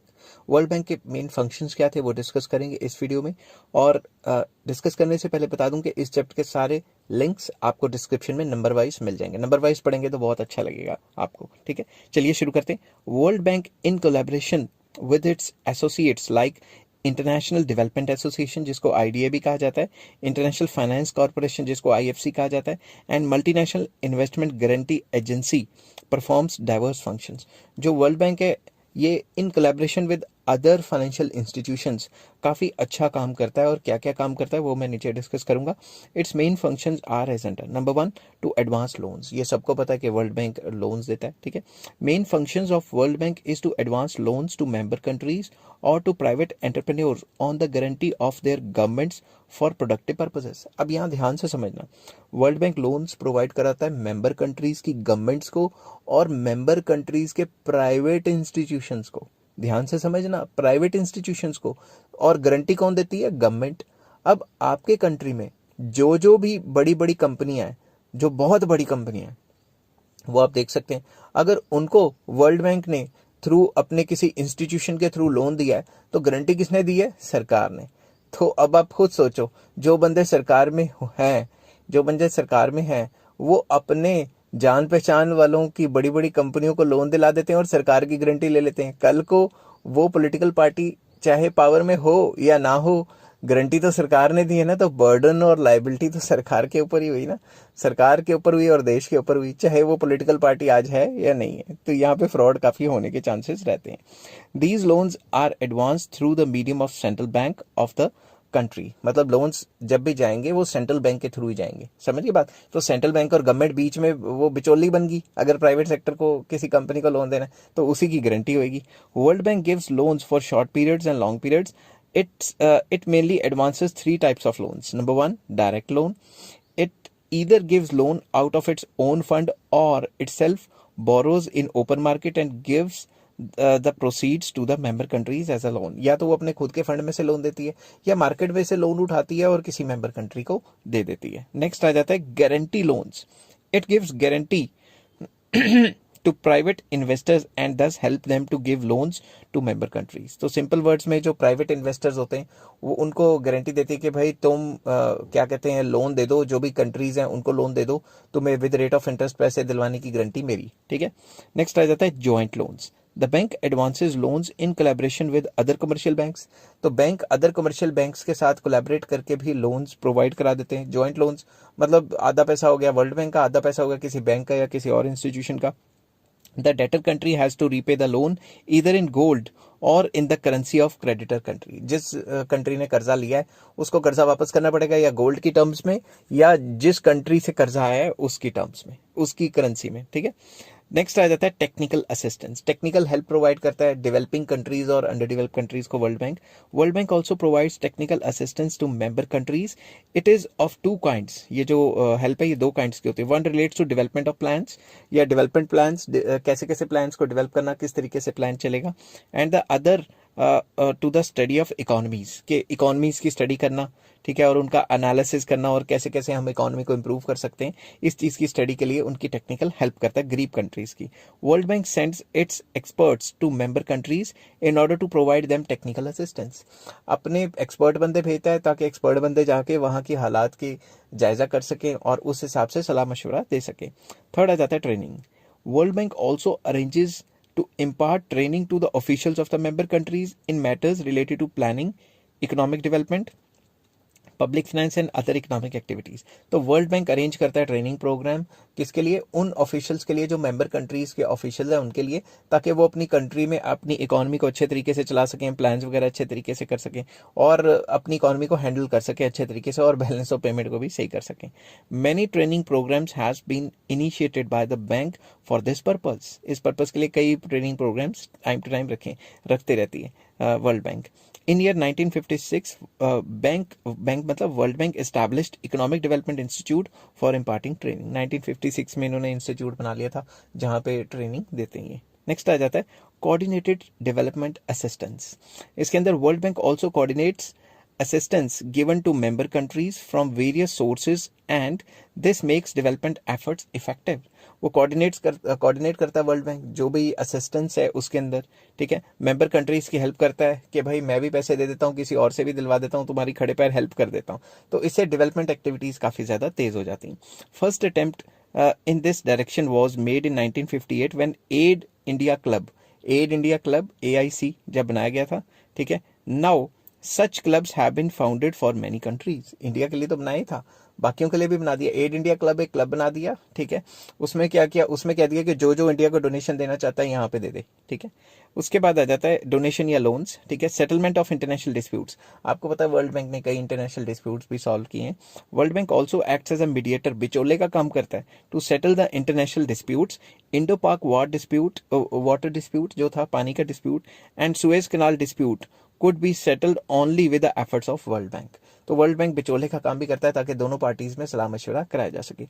S1: World bank के मेन फंक्शंस क्या थे वो डिस्कस करेंगे इस वीडियो में, और डिस्कस करने से पहले बता दूं कि इस चैप्टर के सारे लिंक्स आपको डिस्क्रिप्शन में नंबर वाइज मिल जाएंगे। नंबर वाइज पढ़ेंगे तो बहुत अच्छा लगेगा आपको, ठीक है। चलिए शुरू करते हैं। World bank in collaboration with its associates like international development association, जिसको IDA भी कहा जाता है, इंटरनेशनल फाइनेंस कॉरपोरेशन, जिसको IFC कहा जाता है, and multinational investment guarantee agency performs diverse functions. जो वर्ल्ड बैंक है ये in collaboration with other financial institutions काफ़ी अच्छा काम करता है, और क्या क्या काम करता है वो मैं नीचे डिस्कस करूंगा। Its main functions are as under. Number 1, to advance loans. ये सबको पता है कि वर्ल्ड बैंक लोन्स देता है, ठीक है। Main functions of world bank is to advance loans to member countries और to private entrepreneurs on the guarantee of their governments for productive purposes. अब यहाँ ध्यान से समझना, वर्ल्ड बैंक लोन्स प्रोवाइड कराता है मेंबर कंट्रीज की गवर्नमेंट्स को और मेंबर कंट्रीज के प्राइवेट इंस्टीट्यूशंस को। ध्यान से समझना, प्राइवेट इंस्टीट्यूशंस को, और गारंटी कौन देती है, गवर्नमेंट। अब आपके कंट्री में जो भी बड़ी बड़ी कंपनियां हैं, जो बहुत बड़ी कंपनियां हैं, वो आप देख सकते हैं, अगर उनको वर्ल्ड बैंक ने थ्रू अपने किसी इंस्टीट्यूशन के थ्रू लोन दिया है तो गारंटी किसने दी है, सरकार ने। तो अब आप खुद सोचो, जो बंदे सरकार में हैं वो अपने जान पहचान वालों की बड़ी बड़ी कंपनियों को लोन दिला देते हैं और सरकार की गारंटी ले लेते हैं। कल को वो पॉलिटिकल पार्टी चाहे पावर में हो या ना हो, गारंटी तो सरकार ने दी है ना, तो बर्डन और लाइबिलिटी तो सरकार के ऊपर ही हुई ना, सरकार के ऊपर हुई और देश के ऊपर हुई, चाहे वो पॉलिटिकल पार्टी आज है या नहीं है। तो यहाँ पे फ्रॉड काफी होने के चांसेस रहते हैं। These loans are advance through the medium of central bank of the country. मतलब लोन्स जब भी जाएंगे वो सेंट्रल बैंक के थ्रू ही जाएंगे, समझिए बात। तो सेंट्रल बैंक और गवर्नमेंट बीच में वो बिचौली बन गई। अगर प्राइवेट सेक्टर को किसी कंपनी को लोन देना है तो उसी की गारंटी होगी। World bank gives loans for short periods and long periods. It mainly advances 3 types of loans. Number 1, direct loan. It either gives loan out of its own fund or itself borrows in open market and gives the proceeds to the member countries as a loan. या तो वो अपने खुद के fund में से loan देती है या मार्केट में से लोन उठाती है और किसी मेंबर कंट्री को दे देती है। नेक्स्ट आ जाता है guarantee loans. It gives guarantee to private investors and thus help them to give loans to member countries. तो सिंपल वर्ड्स में जो प्राइवेट इन्वेस्टर्स होते हैं वो उनको गारंटी देती है कि भाई तुम क्या कहते हैं, लोन दे दो, जो भी कंट्रीज हैं उनको लोन दे दो, तुम्हें विद रेट ऑफ इंटरेस्ट पैसे दिलवाने की गारंटी मेरी, ठीक है। नेक्स्ट आ जाता है joint loans. The bank advances loans in collaboration with other commercial banks. तो बैंक अदर कमर्शियल बैंक्स के साथ कोलैबोरेट करके भी लोन्स प्रोवाइड करा देते हैं। जॉइंट लोन्स मतलब आधा पैसा हो गया वर्ल्ड बैंक का, आधा पैसा हो गया किसी बैंक का या किसी और इंस्टीट्यूशन का। The debtor country has to repay the loan either in gold और in the currency of creditor country. जिस कंट्री ने कर्जा लिया है उसको कर्जा वापस करना पड़ेगा या गोल्ड की टर्म्स में या जिस कंट्री से कर्जा आया है उसकी टर्म्स में, उसकी करेंसी में, ठीक है। नेक्स्ट आ जाता है technical assistance. Technical help provide करता है डेवलपिंग कंट्रीज और अंडर डेवलप्ड कंट्रीज को world bank. World bank also provides technical assistance to member countries. It is of two kinds. ये जो हेल्प है ये दो काइंड्स की होती है। One relates to development of plans या डेवलपमेंट प्लान्स, कैसे कैसे प्लान्स को डेवलप करना, किस तरीके से प्लान चलेगा। And the other to the study of economies, के इकोनॉमीज की स्टडी करना, ठीक है, और उनका एनालिसिस करना और कैसे कैसे हम इकोनॉमी को इम्प्रूव कर सकते हैं, इस चीज़ की स्टडी के लिए उनकी टेक्निकल हेल्प करता है गरीब कंट्रीज की। World bank sends its experts to member countries in order to provide them technical assistance. अपने एक्सपर्ट बंदे भेजता है ताकि एक्सपर्ट बंदे जाके वहाँ की हालात की जायजा कर सकें और उस हिसाब से सलाह मशवरा दे सकें। थर्ड आ जाता है training. World bank also arranges to impart training to the officials of the member countries in matters related to planning, economic development, public finance and other economic activities. तो वर्ल्ड बैंक अरेंज करता है training programme, किसके लिए? उन officials के लिए जो member countries के ऑफिशियल हैं उनके लिए, ताकि वो अपनी कंट्री में अपनी इकोनॉमी को अच्छे तरीके से चला सकें, प्लान्स वगैरह अच्छे तरीके से कर सकें और अपनी इकोनॉमी को हैंडल कर सकें अच्छे तरीके से और बैलेंस ऑफ पेमेंट को भी सही कर सकें। Many training programs has been initiated by the bank for this purpose. इस पर्पज के लिए कई training programs time to time रखते रहती है world bank. In year 1956, bank मतलब world bank established economic development institute for imparting training. 1956 में इन्होंने इंस्टीट्यूट बना लिया था जहाँ पे ट्रेनिंग देते हैं। नेक्स्ट आ जाता है कोऑर्डिनेटेड डेवलपमेंट असिस्टेंस। इसके अंदर world bank also coordinates assistance given to member countries from various sources and this makes development efforts effective। वो कोऑर्डिनेट करता है वर्ल्ड बैंक जो भी असिस्टेंस है उसके अंदर, ठीक है। मेंबर कंट्रीज की हेल्प करता है कि भाई मैं भी पैसे दे देता हूँ, किसी और से भी दिलवा देता हूँ, तुम्हारी खड़े पैर हेल्प कर देता हूँ, तो इससे डेवलपमेंट एक्टिविटीज काफ़ी ज़्यादा तेज हो जाती हैं। First attempt in this direction was made in 1958 when aid India club AIC जब बनाया गया था, ठीक है। Now such clubs have been founded for many countries. India के लिए तो बनाया ही था, बाकियों के लिए भी बना दिया। एड इंडिया क्लब एक क्लब बना दिया, ठीक है। उसमें क्या किया? उसमें कह दिया कि जो जो इंडिया को डोनेशन देना चाहता है यहाँ पे दे दे, ठीक है। उसके बाद आ जाता है डोनेशन या लोन्स, ठीक है। Settlement of international disputes. आपको पता है वर्ल्ड बैंक ने कई इंटरनेशनल डिस्प्यूट्स भी सॉल्व किए हैं। World bank also acts as a mediator, बिचौले का काम करता है to settle the international disputes. Indo Pak water dispute जो था, पानी का dispute, and suez canal dispute could be settled only with the efforts of world bank. तो वर्ल्ड बैंक बिचौले का काम भी करता है ताकि दोनों पार्टीज में सलाह मशवरा कराया जा सके।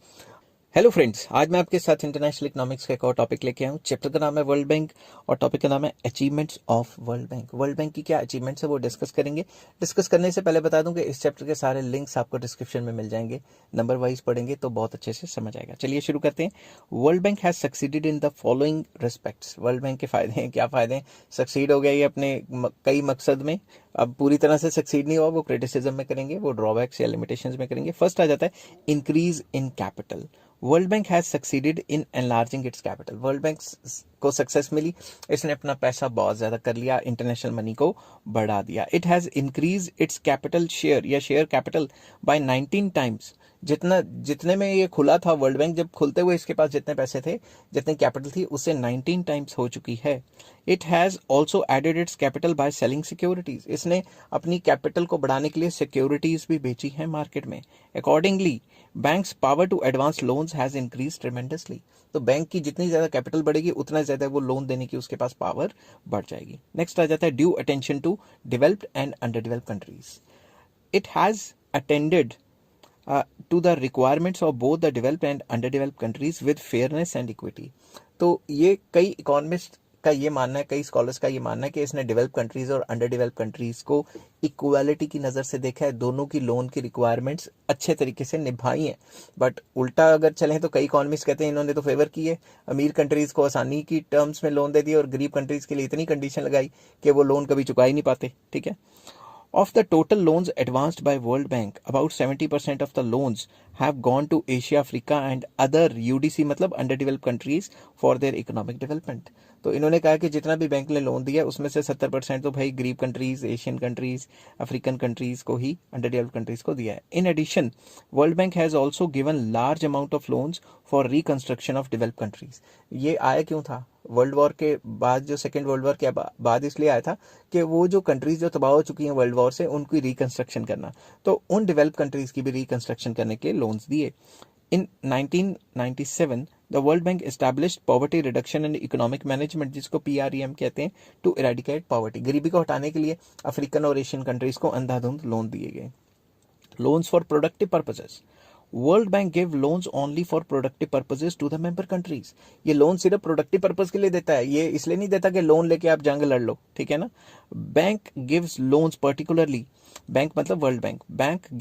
S1: हेलो फ्रेंड्स, आज मैं आपके साथ इंटरनेशनल इकोनॉमिक्स का एक और टॉपिक लेके आया हूँ। चैप्टर का नाम है वर्ल्ड बैंक और टॉपिक का नाम है achievements of world bank. World bank की क्या अचीवमेंट्स है वो डिस्कस करेंगे। डिस्कस करने से पहले बता दूं कि इस चैप्टर के सारे लिंक्स आपको डिस्क्रिप्शन में मिल जाएंगे। नंबर वाइज पढ़ेंगे तो बहुत अच्छे से समझ आएगा। चलिए शुरू करते हैं। World bank has succeeded in the following respects. World bank के फायदे हैं, क्या फायदे हैं? सक्सीड हो गया ये अपने कई मकसद में। अब पूरी तरह से सक्सीड नहीं हुआ, वो क्रिटिसिज्म में करेंगे, वो ड्रॉबैक्स या लिमिटेशंस में करेंगे। फर्स्ट आ जाता है increase in capital. World bank has succeeded in enlarging it's capital. World Bank को सक्सेस मिली, इसने अपना पैसा बहुत ज्यादा कर लिया, इंटरनेशनल मनी को बढ़ा दिया। It has increase its capital share या शेयर कैपिटल बाय 19 टाइम्स। जितने में ये खुला था वर्ल्ड बैंक, जब खुलते हुए इसके पास जितने पैसे थे, जितनी कैपिटल थी, उससे 19 टाइम्स हो चुकी है। It has also added its capital by selling securities. इसने अपनी कैपिटल को बढ़ाने के लिए सिक्योरिटीज भी बेची है मार्केट में। Accordingly bank's power to advance loans has increase tremendously. तो बैंक की जितनी ज्यादा कैपिटल बढ़ेगी उतना ज्यादा वो लोन देने की उसके पास पावर बढ़ जाएगी। नेक्स्ट आ जाता है due attention to developed and under developed countries. It has attended to the requirements of both the developed and underdeveloped countries with fairness and equity। तो ये कई इकोनॉमिस्ट का ये मानना है, कई स्कॉलर्स का ये मानना है कि इसने डेवलप कंट्रीज और अंडर डेवलप कंट्रीज को इक्वालिटी की नज़र से देखा है, दोनों की लोन की रिक्वायरमेंट्स अच्छे तरीके से निभाई हैं। बट उल्टा अगर चलें तो कई इकोनॉमिस्ट कहते हैं इन्होंने तो फेवर की है, अमीर कंट्रीज को आसानी की टर्म्स में लोन दे दिए और गरीब कंट्रीज के लिए इतनी कंडीशन लगाई कि वो लोन कभी चुका ही नहीं पाते, ठीक है। Of the total loans advanced by World Bank, about 70% of the loans have gone to Asia, Africa and other UDC मतलब underdeveloped countries for their economic development। तो इन्होंने कहा कि जितना भी बैंक ने लोन दिया उसमें से 70% तो भाई गरीब countries, Asian countries, African countries को ही, अंडर डेवलप्ड कंट्रीज को दिया है। In addition world bank has also given large amount of loans for reconstruction of developed countries. ये आया क्यों था? वर्ल्ड वॉर के बाद, जो सेकेंड वर्ल्ड वॉर के बाद इसलिए आया था कि वो जो कंट्रीज जो तबाह हो चुकी हैं वर्ल्ड वॉर से, उनकी रिकंस्ट्रक्शन करना, तो उन डेवलप कंट्रीज की भी रिकंस्ट्रक्शन करने के लोन्स दिए। In 1997, the World Bank established Poverty Reduction and Economic Management, जिसको PREM कहते हैं, to eradicate poverty। गरीबी को हटाने के लिए अफ्रीकन और एशियन कंट्रीज को अंधाधुंध लोन दिए गए। Loans for productive purposes। World bank give loans only for productive purposes to the member countries. ये लोन सिर्फ प्रोडक्टिव पर्पज के लिए देता है, ये इसलिए नहीं देता कि लोन लेके आप जंग लड़ लो, ठीक है ना। Bank gives loans particularly, bank मतलब world bank, bank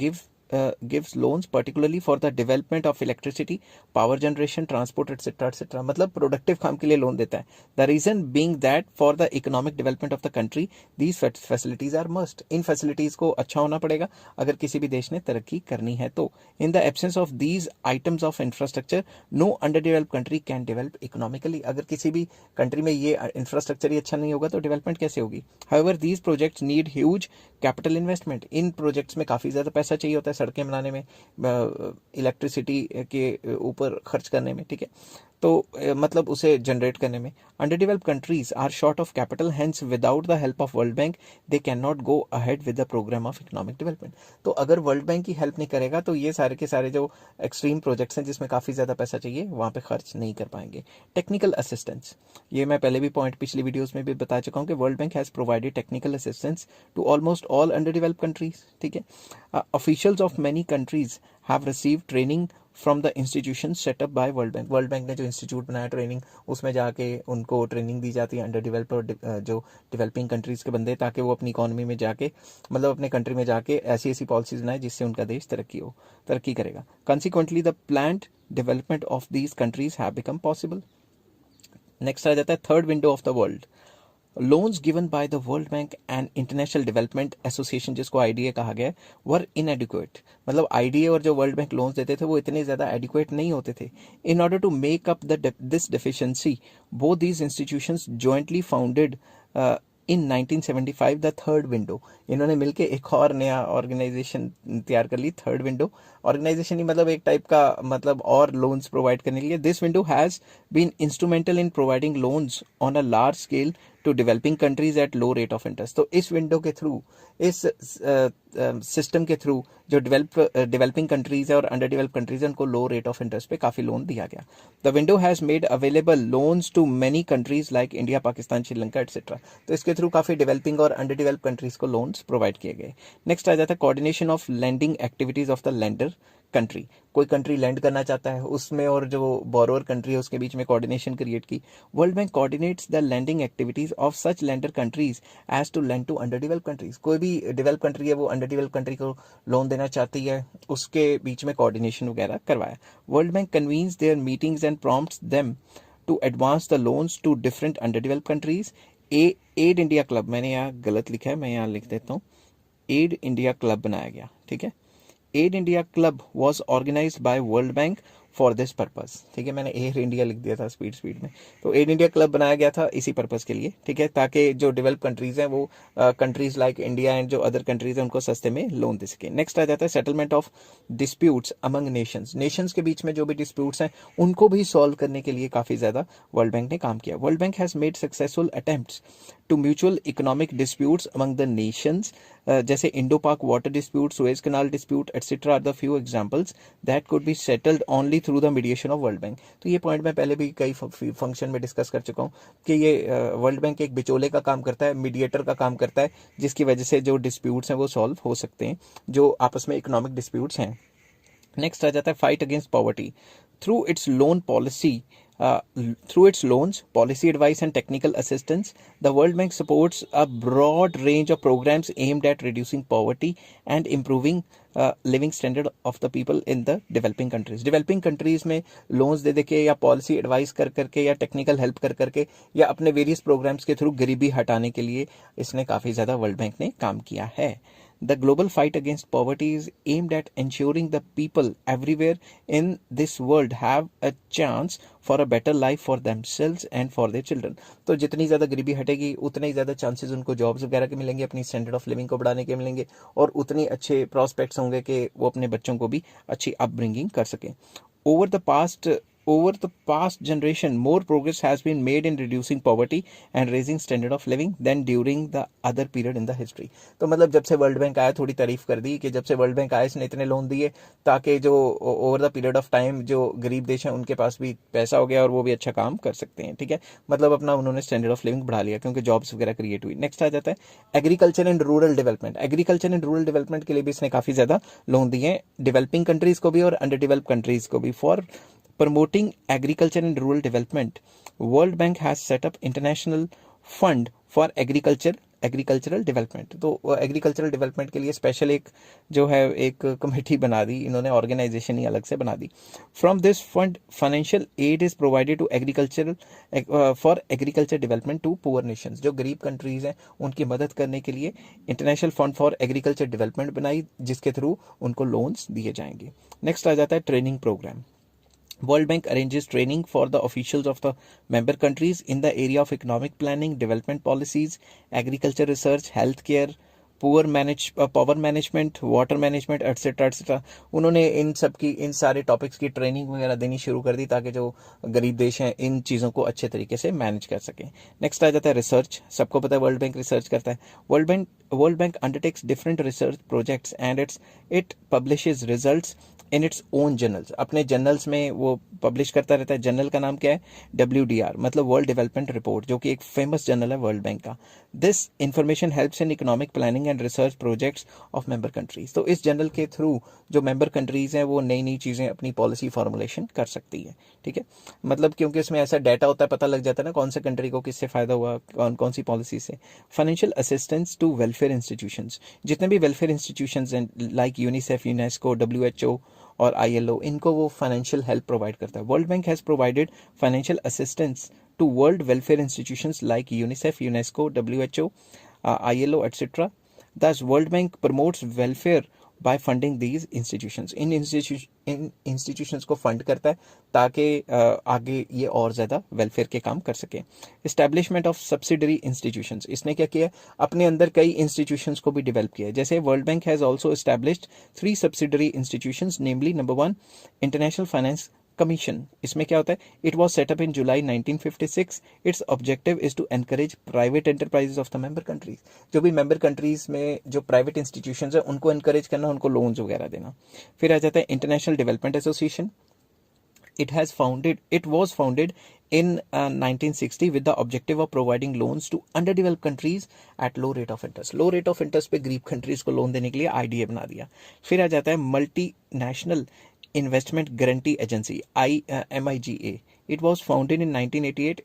S1: gives loans particularly for the development of electricity, power generation, transport, etc. मतलब प्रोडक्टिव काम के लिए लोन देता है। The reason being that for the economic development of the country, these facilities are must। In facilities को अच्छा होना पड़ेगा अगर किसी भी देश ने तरक्की करनी है तो। In the absence of these items of infrastructure, no underdeveloped country can develop economically। अगर किसी भी कंट्री में ये इंफ्रास्ट्रक्चर ही अच्छा नहीं होगा तो डेवलपमेंट कैसे होगी। However, these projects need huge capital investment। In projects में काफ़ी ज़्यादा पैसा चाहिए होता है, सड़कें बनाने में, इलेक्ट्रिसिटी के ऊपर खर्च करने में, ठीक है, तो मतलब उसे जनरेट करने में। Under developed countries are short of capital, hence without the help of world bank they can not go ahead with the programme of economic development. तो अगर वर्ल्ड बैंक की हेल्प नहीं करेगा तो ये सारे के सारे जो एक्सट्रीम प्रोजेक्ट्स हैं जिसमें काफ़ी ज़्यादा पैसा चाहिए वहाँ पे खर्च नहीं कर पाएंगे। टेक्निकल असिस्टेंस, ये मैं पहले भी पॉइंट पिछली वीडियोज़ में भी बता चुका हूँ कि world bank has provided technical assistance to almost all under developed countries, ठीक है। Officials of many countries have receive training from the institution set up by world bank. World bank ने जो इंस्टीट्यूट बनाया ट्रेनिंग, उसमें जाके उनको ट्रेनिंग दी जाती है अंडर डेवलप और जो डेवलपिंग कंट्रीज़ के बंदे, ताकि वो अपनी इकॉनमी में जाके, मतलब अपने कंट्री में जाके ऐसी ऐसी पॉलिसीज बनाए जिससे उनका देश तरक्की करेगा। Consequently the planned development of these countries have become possible. Next आ जाता है third window of the world, loans given by the world bank and international development association, जिसको आईडीए कहा गया है, वर इनएडिक्वेट। मतलब आईडीए और जो वर्ल्ड बैंक लोन्स देते थे वो इतने ज़्यादा एडिक्वेट नहीं होते थे। In order to make up this deficiency, both these institutions jointly founded in 1975 the third window. इन्होंने मिलकर एक और नया ऑर्गेनाइजेशन तैयार कर ली, थर्ड विंडो। ऑर्गेनाइजेशन ही मतलब एक टाइप का, मतलब और लोन्स प्रोवाइड करने के लिए। This window has been instrumental in providing loans on a large scale to developing countries at low rate of interest. तो इस विंडो के थ्रू, इस सिस्टम के थ्रू जो डेवलपिंग कंट्रीज है और अंडर डेवलप कंट्रीज है उनको लो रेट ऑफ इंटरेस्ट पे काफ़ी लोन दिया गया। The window has made available loans to many countries like India, Pakistan, Sri Lanka etcetera. तो इसके थ्रू काफ़ी डेवलपिंग और अंडर डेवलप कंट्रीज को लोन्स प्रोवाइड किए गए। नेक्स्ट आ जाता है coordination of lending activities of the lender country. कोई कंट्री लैंड करना चाहता है उसमें और जो बोरोअर कंट्री है उसके बीच में कोऑर्डिनेशन क्रिएट की। World bank coordinates the lending activities of such lender countries as to lend to under develop countries. कोई भी डेवलप कंट्री है वो अंडर डेवलप कंट्री को लोन देना चाहती है, उसके बीच में कोऑर्डिनेशन वगैरह करवाया। World bank convenes their meetings and prompts them to advance the loans to different under develop countries. Aid India club, मैंने यहाँ गलत लिखा है, मैं यहाँ लिख देता हूँ, एड इंडिया क्लब बनाया गया, ठीक है। Aid India club was organised by world bank for this purpose, ठीक है। मैंने एयर इंडिया लिख दिया था स्पीड में, तो एड इंडिया क्लब बनाया गया था इसी पर्पज के लिए, ठीक है, ताकि जो डेवलप कंट्रीज हैं वो कंट्रीज लाइक इंडिया एंड जो अदर कंट्रीज हैं उनको सस्ते में लोन दे सके। नेक्स्ट आ जाता है settlement of disputes among Nations. Nations के बीच में जो भी डिस्प्यूट्स हैं उनको भी सॉल्व करने के लिए काफ़ी ज़्यादा वर्ल्ड बैंक ने काम किया। World bank has made successful attempts to mutual economic disputes among the nations, जैसे Indo Pak water dispute, Suez canal dispute etcetera are the few examples that could be settled only through the mediation of world bank. तो ये point मैं पहले भी कई function में discuss कर चुका हूँ कि ये वर्ल्ड बैंक एक बिचौले का काम करता है, मीडिएटर का काम करता है, जिसकी वजह से जो डिस्प्यूट्स हैं वो सॉल्व हो सकते हैं, जो आपस में इकोनॉमिक डिस्प्यूट्स हैं। नेक्स्ट आ जाता है fight against poverty through it's loan policy. Through its loans, policy advice and technical assistance, the World Bank supports a broad range of programs aimed at reducing poverty and improving living standard of the people in the developing countries. Developing countries में loans दे के या policy advice कर करके या technical help कर करके या अपने various programs के through गरीबी हटाने के लिए इसने काफ़ी ज़्यादा World Bank ने काम किया है। The global fight against poverty is aimed at ensuring the people everywhere in this world have a chance for a better life for themselves and for their children. तो जितनी ज़्यादा गरीबी हटेगी उतने ही ज़्यादा चांसेस उनको जॉब्स वगैरह के मिलेंगे, अपनी स्टैंडर्ड ऑफ लिविंग को बढ़ाने के मिलेंगे और उतनी अच्छे प्रॉस्पेक्ट्स होंगे कि वो अपने बच्चों को भी अच्छी अपब्रिंगिंग कर सकें। over the past generation, more progress has been made in reducing poverty and raising standard of living than during the other period in the history. तो मतलब जब से वर्ल्ड बैंक आया, थोड़ी तारीफ कर दी कि जब से वर्ल्ड बैंक आया इसने इतने लोन दिए ताकि जो over the period of time जो गरीब देश हैं उनके पास भी पैसा हो गया और वो भी अच्छा काम कर सकते हैं, ठीक है। मतलब अपना उन्होंने स्टैंडर्ड ऑफ लिविंग बढ़ा लिया क्योंकि जॉब्स वगैरह क्रिएट हुई। नेक्स्ट आ जाता है agriculture and rural development. Agriculture and rural development के लिए भी इसने काफी ज्यादा लोन दिए हैं, डेवलपिंग कंट्रीज को भी और अंडर डेवलप कंट्रीज को भी। For promoting agriculture and rural development, World Bank has set up International Fund for agricultural development. तो एग्रीकल्चरल डेवलपमेंट के लिए स्पेशल एक जो है एक कमेटी बना दी इन्होंने, ऑर्गेनाइजेशन ही अलग से बना दी। From this fund financial aid is provided to agricultural for agriculture development to poor nations. जो गरीब कंट्रीज हैं उनकी मदद करने के लिए international fund for agriculture development बनाई जिसके थ्रू उनको लोन्स दिए जाएंगे। नेक्स्ट आ जाता है training programme. World Bank arranges training for the officials of the member countries in the area of economic planning, development policies, agriculture research, healthcare, power management, water management etcetera etcetera. उन्होंने इन सब की इन सारे topics की training वगैरह देनी शुरू कर दी ताकि जो गरीब देश हैं इन चीज़ों को अच्छे तरीके से मैनेज कर सकें। नेक्स्ट आ जाता है रिसर्च। सबको पता है वर्ल्ड बैंक रिसर्च करता है। World bank undertakes different research projects and it publishes results in its own journals. अपने जर्नल्स में वो पब्लिश करता रहता है। जर्नल का नाम क्या है? WDR, मतलब वर्ल्ड डेवलपमेंट रिपोर्ट, जो कि एक फेमस जर्नल है वर्ल्ड बैंक का। This information helps in economic planning and research projects of member countries. तो इस जर्नल के थ्रू जो मेंबर कंट्रीज हैं वो नई नई चीज़ें अपनी पॉलिसी फॉर्मुलेशन कर सकती है, ठीक है। मतलब क्योंकि इसमें ऐसा डाटा होता है, पता लग जाता है ना कौन से कंट्री को किससे फायदा हुआ, कौन कौन सी पॉलिसी से। Financial assistance to welfare institutions. जितने भी वेलफेयर इंस्टीट्यूशंस हैं लाइक यूनिसेफ, यूनेस्को, WHO और ILO, इनको वो फाइनेंशियल हेल्प प्रोवाइड करता है। World bank has provided financial assistance to world welfare institutions like UNICEF, UNESCO, WHO, ILO, etc. Thus, World Bank promotes welfare by funding these institutions. In institutions को fund करता है ताकि आगे ये और ज़्यादा वेलफेयर के काम कर सके। Establishment of subsidiary institutions. इसने क्या किया? अपने अंदर कई इंस्टीट्यूशंस को भी डेवलप किया है। जैसे World bank has also established 3 subsidiary institutions, namely number 1 International Finance Commission. इसमें क्या होता है? It was set up in July 1956। Its objective is to encourage private enterprises of the member countries. जो भी मेंबर कंट्रीज में जो प्राइवेट इंस्टीट्यूशंस है उनको एनकरेज करना, उनको लोन्स वगैरह देना। फिर आ जाता है international development association. It was founded in 1960 with the objective of providing loans to underdeveloped countries at low rate of interest. Low rate of interest पे गरीब कंट्रीज को लोन देने के लिए IDA बना दिया। फिर आ जाता है multinational investment guarantee agency, MIGA. It was founded in 1988.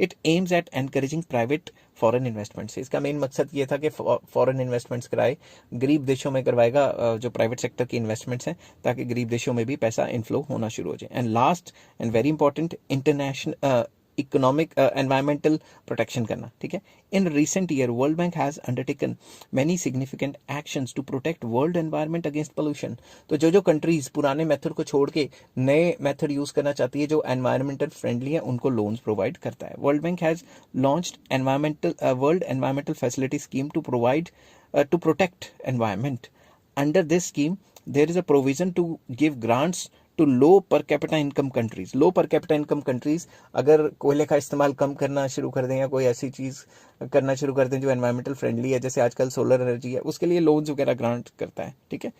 S1: It aims at encouraging private foreign investments. इसका मेन मकसद ये था कि फॉरेन इन्वेस्टमेंट्स कराए, गरीब देशों में करवाएगा जो प्राइवेट सेक्टर की इन्वेस्टमेंट्स हैं ताकि गरीब देशों में भी पैसा इनफ्लो होना शुरू हो जाए। And last and very important, international economic environmental protection करना, ठीक है। In recent year World bank has undertaken many significant actions to protect world environment against pollution. तो जो कंट्रीज पुराने मेथड को छोड़ के नए मेथड यूज करना चाहती है जो एनवायरमेंटल फ्रेंडली है उनको लोन्स प्रोवाइड करता है। World bank has launched world environmental facility scheme to protect environment. Under this scheme there is a provision to give grants to low per capita income countries. Low per capita income countries अगर कोयले का इस्तेमाल कम करना शुरू कर दें या कोई ऐसी चीज़ करना शुरू कर दें जो एनवायरमेंटल फ्रेंडली है, जैसे आजकल सोलर एनर्जी है, उसके लिए लोन्स वगैरह ग्रांट करता है, ठीक है।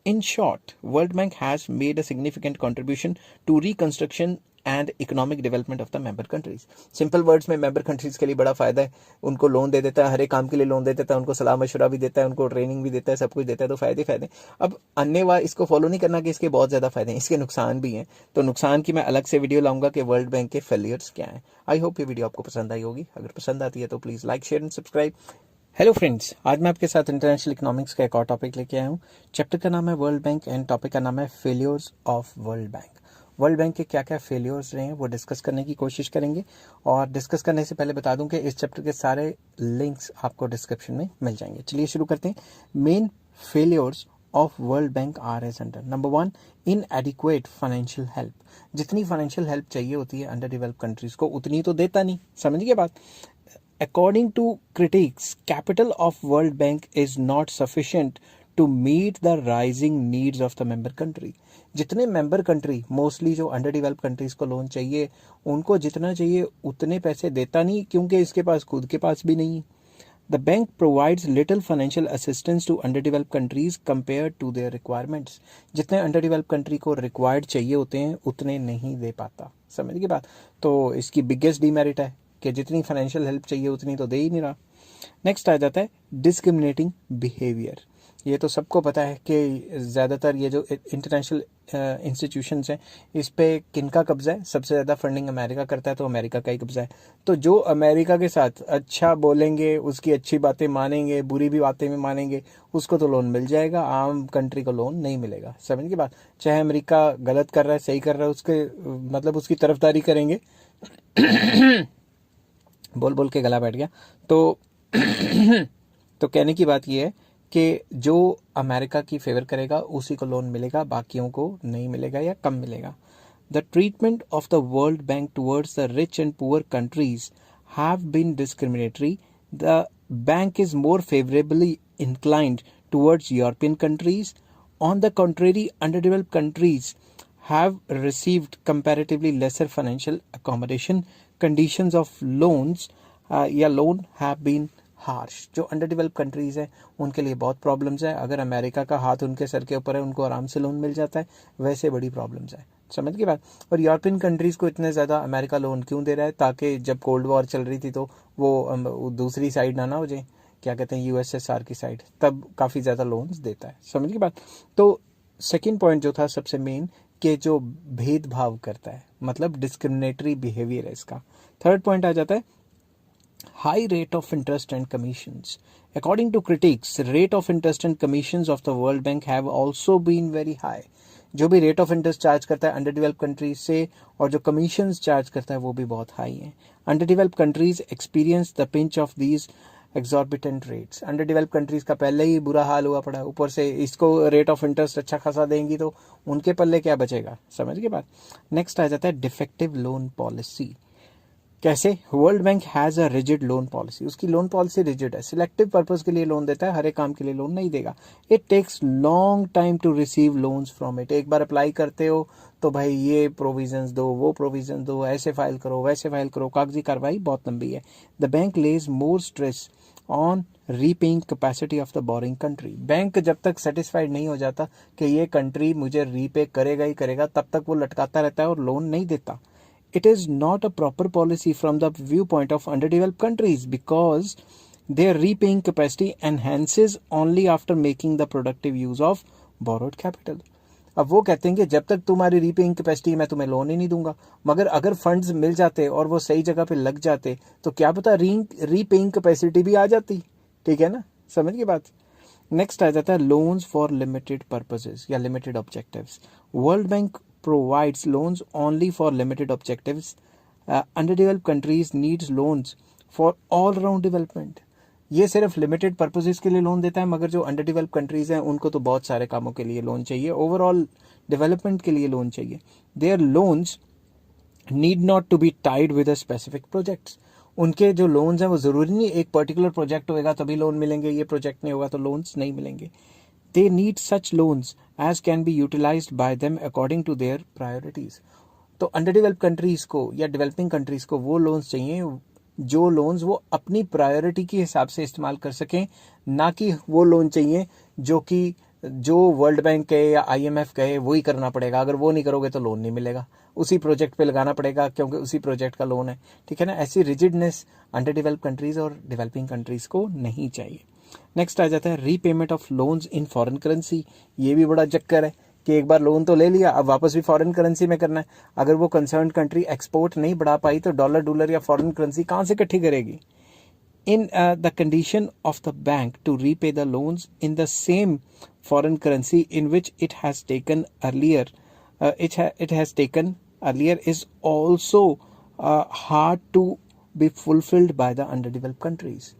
S1: In short, World Bank has made a significant contribution to reconstruction and economic development of the member countries. Simple words में member countries के लिए बड़ा फायदा है, उनको लोन दे देता है, हर एक काम के लिए लोन दे देता है, उनको सलाह मशवरा भी देता है, उनको ट्रेनिंग भी देता है, सब कुछ देता है, तो फायदे फायदे। अब अन्य इसको फॉलो नहीं करना कि इसके बहुत ज़्यादा फायदे हैं, इसके नुकसान भी हैं। तो नुकसान की मैं अलग से वीडियो लाऊंगा कि वर्ल्ड बैंक के फेलियर्स क्या हैं। आई होप ये वीडियो आपको पसंद आई होगी। अगर पसंद आती है तो please like, share and subscribe. Hello friends, आज मैं आपके साथ इंटरनेशनल इकोनॉमिक्स का एक और टॉपिक लेके आया हूँ। चैप्टर का नाम है वर्ल्ड बैंक एंड टॉपिक का नाम है failures of world bank. World bank के क्या क्या फेलियर्स रहे हैं वो डिस्कस करने की कोशिश करेंगे। और डिस्कस करने से पहले बता दूं कि इस चैप्टर के सारे लिंक्स आपको डिस्क्रिप्शन में मिल जाएंगे। चलिए शुरू करते हैं। Main failures of world Bank are as under. Number 1, inadequate financial help. जितनी फाइनेंशियल हेल्प चाहिए होती है अंडर डेवलप कंट्रीज को उतनी तो देता नहीं, समझिए बात। According to critics, capital of World Bank is not sufficient to meet the rising needs of the member country. जितने member country mostly जो अंडर डेवलप कंट्रीज को लोन चाहिए, उनको जितना चाहिए उतने पैसे देता नहीं, क्योंकि इसके पास खुद के पास भी नहीं. The bank provides little financial assistance to underdeveloped countries compared to their requirements. जितने underdeveloped country को required चाहिए होते हैं उतने नहीं दे पाता. समझ की बात? तो इसकी biggest demerit है कि जितनी फाइनेंशियल हेल्प चाहिए उतनी तो दे ही नहीं रहा. नेक्स्ट आ जाता है डिस्क्रिमिनेटिंग बिहेवियर. ये तो सबको पता है कि ज़्यादातर ये जो इंटरनेशनल इंस्टीट्यूशंस हैं इस पे किनका कब्जा है. सबसे ज़्यादा फंडिंग अमेरिका करता है, तो अमेरिका का ही कब्जा है. तो जो अमेरिका के साथ अच्छा बोलेंगे, उसकी अच्छी बातें मानेंगे, बुरी भी बातें भी मानेंगे, उसको तो लोन मिल जाएगा. आम कंट्री को लोन नहीं मिलेगा. समझ की बात? चाहे अमेरिका गलत कर रहा है सही कर रहा है, उसके मतलब उसकी तरफदारी करेंगे. बोल बोल के गला बैठ गया. तो कहने की बात यह है कि जो अमेरिका की फेवर करेगा उसी को लोन मिलेगा, बाकियों को नहीं मिलेगा या कम मिलेगा. The treatment of the world Bank towards the rich and poor countries have been discriminatory. The bank is more favourably inclined towards European countries. On the contrary, underdeveloped countries have received comparatively lesser financial accommodation. Conditions of loans या loan have been harsh. जो अंडरडेवलप countries हैं उनके लिए बहुत problems है. अगर America का हाथ उनके सर के ऊपर है, उनको आराम से लोन मिल जाता है, वैसे बड़ी प्रॉब्लम्स है. समझ की बात? और यूरोपियन कंट्रीज को इतने ज़्यादा अमेरिका लोन क्यों दे रहा है? ताकि जब कोल्ड वॉर चल रही थी तो वो दूसरी साइड ना हो जाए, क्या कहते हैं, यूएसएसआर की साइड, तब काफ़ी ज़्यादा लोन्स देता है. समझ की बात? तो सेकेंड पॉइंट जो था सबसे मेन, कि जो भेदभाव करता है, मतलब डिस्क्रिमिनेटरी बिहेवियर है इसका. थर्ड पॉइंट आ जाता है high rate of interest and commissions. According to critics, rate of interest and commissions of the World Bank have also been very high. जो भी रेट ऑफ इंटरेस्ट चार्ज करता है under develop countries से, और जो कमीशंस चार्ज करता है वो भी बहुत हाई हैं. Under develop countries experience the pinch of these exorbitant rates. Under develop countries का पहले ही बुरा हाल हुआ पड़ा, ऊपर से इसको रेट ऑफ इंटरेस्ट अच्छा खासा देंगी तो उनके पल्ले क्या बचेगा. समझ के बाद नेक्स्ट आ जाता है डिफेक्टिव लोन पॉलिसी. कैसे? World bank has a rigid loan policy. उसकी लोन पॉलिसी रिजिड है, सिलेक्टिव पर्पस के लिए लोन देता है, हर एक काम के लिए लोन नहीं देगा. It takes long time to receive loans from it. एक बार अप्लाई करते हो तो भाई ये प्रोविजंस दो, वो प्रोविजन दो, ऐसे फाइल करो, वैसे फाइल करो, कागजी कार्रवाई बहुत लंबी है. The bank lays more stress on repaying capacity of the borrowing country. Bank जब तक सेटिस्फाइड नहीं हो जाता कि ये कंट्री मुझे रीपे करेगा ही करेगा, तब तक वो लटकाता रहता है और लोन नहीं देता. It is not a proper policy from the viewpoint of underdeveloped countries because their repaying capacity enhances only after making the productive use of borrowed capital. अब वो कहते हैं कि जब तक तुम्हारी रीपेइंग कैपेसिटी मैं तुम्हें लोन ही नहीं दूंगा, मगर अगर फंड्स मिल जाते और वो सही जगह पे लग जाते तो क्या पता रीपेइंग कैपेसिटी भी आ जाती. ठीक है ना? समझ की बात? नेक्स्ट आ जाता है लोन्स फॉर लिमिटेड पर्पसेस या limited objectives. World bank provides loans only for limited objectives. Underdeveloped countries needs loans for all round development. ये सिर्फ लिमिटेड पर्पसेस के लिए लोन देता है, मगर जो अंडर डेवलप कंट्रीज हैं उनको तो बहुत सारे कामों के लिए लोन चाहिए, ओवरऑल डेवलपमेंट के लिए लोन चाहिए. Their loans need not to be tied with a specific projects. उनके जो लोन्स हैं वो ज़रूरी नहीं एक पर्टिकुलर प्रोजेक्ट होगा तभी लोन मिलेंगे, ये प्रोजेक्ट नहीं होगा तो लोन्स नहीं मिलेंगे. They need such loans as can be utilized by them according to their priorities. तो अंडरडेवलप कंट्रीज को या डेवलपिंग कंट्रीज को वो लोन्स चाहिए जो लोन्स वो अपनी प्रायोरिटी के हिसाब से इस्तेमाल कर सकें, ना कि वो लोन चाहिए जो वर्ल्ड बैंक कहे या IMF कहे वही करना पड़ेगा. अगर वो नहीं करोगे तो लोन नहीं मिलेगा, उसी प्रोजेक्ट पे लगाना पड़ेगा क्योंकि उसी प्रोजेक्ट का लोन है. ठीक है ना? ऐसी रिजिडनेस अंडर डेवलप कंट्रीज और डेवलपिंग कंट्रीज को नहीं चाहिए. नेक्स्ट आ जाता है repayment of loans in foreign currency. ये भी बड़ा चक्कर है कि एक बार लोन तो ले लिया, अब वापस भी फॉरेन करेंसी में करना है. अगर वो कंसर्न कंट्री एक्सपोर्ट नहीं बढ़ा पाई तो डॉलर या फॉरेन करेंसी कहाँ से इकट्ठी करेगी. in the condition of the bank to repay the loans in the same foreign currency in which it has taken earlier is also hard to be fulfilled by the underdeveloped countries.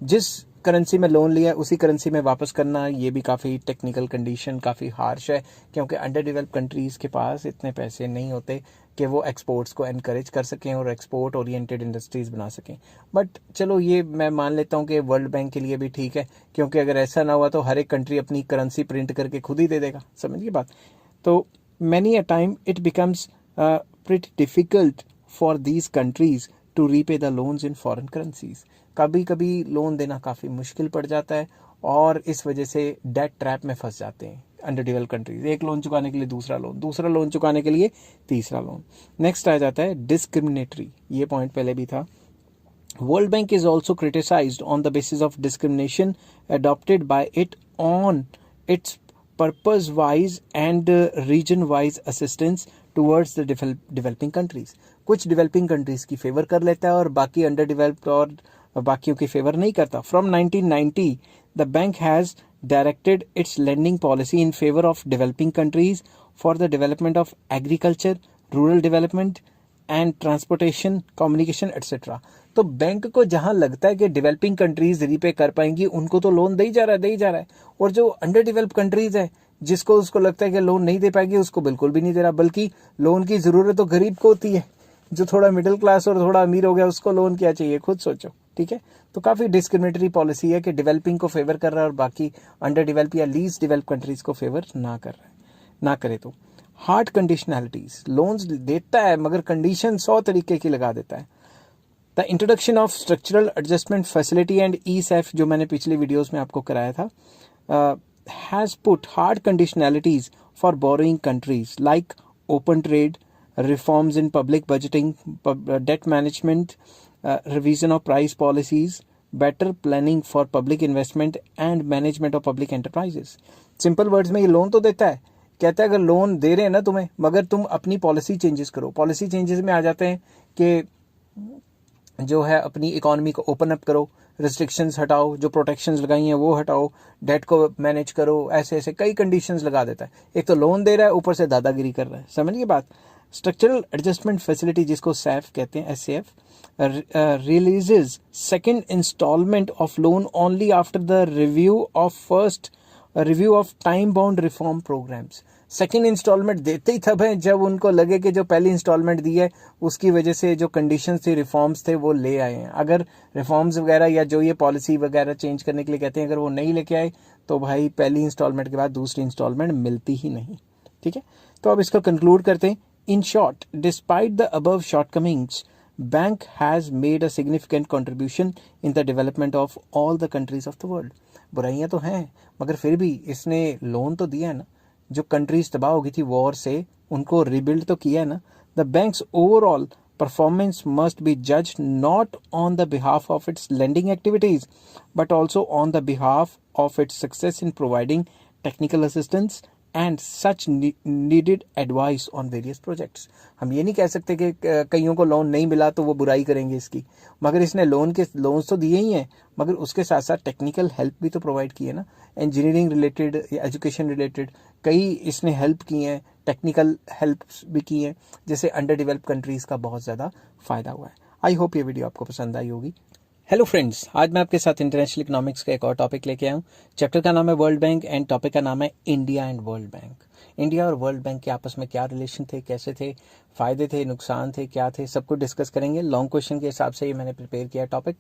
S1: जिस currency में loan लिया उसी currency में वापस करना, ये भी काफ़ी टेक्निकल कंडीशन काफ़ी हार्श है, क्योंकि अंडर डेवलप्ड कंट्रीज़ के पास इतने पैसे नहीं होते कि वो एक्सपोर्ट्स को एनकरेज कर सकें और एक्सपोर्ट ओरिएंटेड इंडस्ट्रीज़ बना सकें। बट चलो ये मैं मान लेता हूँ कि वर्ल्ड बैंक के लिए भी ठीक है, क्योंकि अगर ऐसा ना हुआ तो हर एक कंट्री अपनी करेंसी प्रिंट करके खुद ही दे देगा, समझिए बात। तो many a time it becomes pretty difficult for these countries to repay the loans in foreign currencies. कभी कभी लोन देना काफ़ी मुश्किल पड़ जाता है और इस वजह से डेट ट्रैप में फंस जाते हैं अंडर डेवलप्ड कंट्रीज। एक लोन चुकाने के लिए दूसरा लोन चुकाने के लिए तीसरा लोन। नेक्स्ट आ जाता है डिस्क्रिमिनेटरी, ये पॉइंट पहले भी था। World Bank is also criticized on the basis of discrimination adopted by it on its purpose-wise and region-wise assistance towards the developing countries. कुछ developing countries की फेवर कर लेता है और बाकी अंडर डेवलप्ड और बाकियों की फेवर नहीं करता। From 1990, the bank has directed its lending policy in favor of developing countries for the development of agriculture, rural development and transportation, communication etcetera. तो बैंक को जहां लगता है कि डेवलपिंग कंट्रीज रीपे कर पाएंगी उनको तो लोन दे ही जा रहा है, और जो अंडर डेवलप्ड कंट्रीज है जिसको उसको लगता है कि लोन नहीं दे पाएगी उसको बिल्कुल भी नहीं दे रहा, बल्कि लोन की जरूरत तो गरीब को होती है। जो थोड़ा मिडिल क्लास और थोड़ा अमीर हो गया उसको लोन क्या चाहिए, खुद सोचो, ठीक है। तो काफी डिस्क्रिमिनेटरी पॉलिसी है कि डेवलपिंग को फेवर कर रहा है और बाकी अंडर डेवलप या लीस्ट डेवलप कंट्रीज को फेवर ना करे। तो हार्ड कंडीशनैलिटीज, लोन्स देता है मगर कंडीशन 100 तरीके की लगा देता है। The introduction of structural adjustment facility and ESAF, जो मैंने पिछले वीडियोस में आपको कराया था, has put hard conditionalities for borrowing countries like open trade, reforms in public budgeting, debt management, revision of price policies, better planning for public investment and management of public enterprises. Simple words में ये loan तो देता है, कहता है अगर loan दे रहे हैं ना तुम्हें, मगर तुम अपनी पॉलिसी चेंजेस करो। पॉलिसी चेंजेस में आ जाते हैं कि जो है अपनी इकोनॉमी को ओपन अप करो, रिस्ट्रिक्शंस हटाओ, जो प्रोटेक्शंस लगाई हैं वो हटाओ, डेट को मैनेज करो, ऐसे कई कंडीशंस लगा देता है। एक तो लोन दे रहा है, ऊपर से दादागिरी कर रहा है, समझिए बात। स्ट्रक्चरल एडजस्टमेंट फैसिलिटी, जिसको सैफ कहते हैं, SAF, releases second instalment of loan only after the review of time bound reform programmes. Second instalment देते ही तब है जब उनको लगे कि जो पहली इंस्टॉलमेंट दी है उसकी वजह से जो कंडीशंस थी, रिफॉर्म्स थे, वो ले आए हैं। अगर रिफॉर्म्स वगैरह या जो ये पॉलिसी वगैरह चेंज करने के लिए कहते हैं, अगर वो नहीं लेके आए तो भाई पहली इंस्टॉलमेंट के बाद दूसरी इंस्टॉलमेंट मिलती ही नहीं, ठीक है। तो अब इसको कंक्लूड करते हैं। In short, despite the above shortcomings, bank has made a significant contribution in the development of all the countries of the world. बुराइयां तो हैं मगर फिर भी इसने लोन तो दिया है ना, जो कंट्रीज तबाह हो गई थी वॉर से उनको रिबिल्ड तो किया है ना। The bank's overall performance must be जज not on the behalf of its lending activities but also on the behalf of its success in providing technical assistance and such needed advice on various projects. हम ये नहीं कह सकते कि कईयों को loan नहीं मिला तो वो बुराई करेंगे इसकी, मगर इसने लोन्स तो दिए ही हैं, मगर उसके साथ साथ टेक्निकल हेल्प भी तो प्रोवाइड की है ना। इंजीनियरिंग रिलेटेड या एजुकेशन रिलेटेड कई इसने हेल्प की हैं, टेक्निकल हेल्प भी की हैं, जैसे अंडर डेवलप्ड कंट्रीज का बहुत ज़्यादा फायदा हुआ है। आई होप ये वीडियो आपको पसंद आई होगी। हेलो फ्रेंड्स, आज मैं आपके साथ इंटरनेशनल इकोनॉमिक्स का एक और टॉपिक लेके आया हूँ। चैप्टर का नाम है वर्ल्ड बैंक एंड टॉपिक का नाम है India and world Bank. India और वर्ल्ड बैंक के आपस में क्या रिलेशन थे, कैसे थे, फायदे थे, नुकसान थे, क्या थे, सब कुछ डिस्कस करेंगे। लॉन्ग क्वेश्चन के हिसाब से ये मैंने प्रिपेयर किया टॉपिक,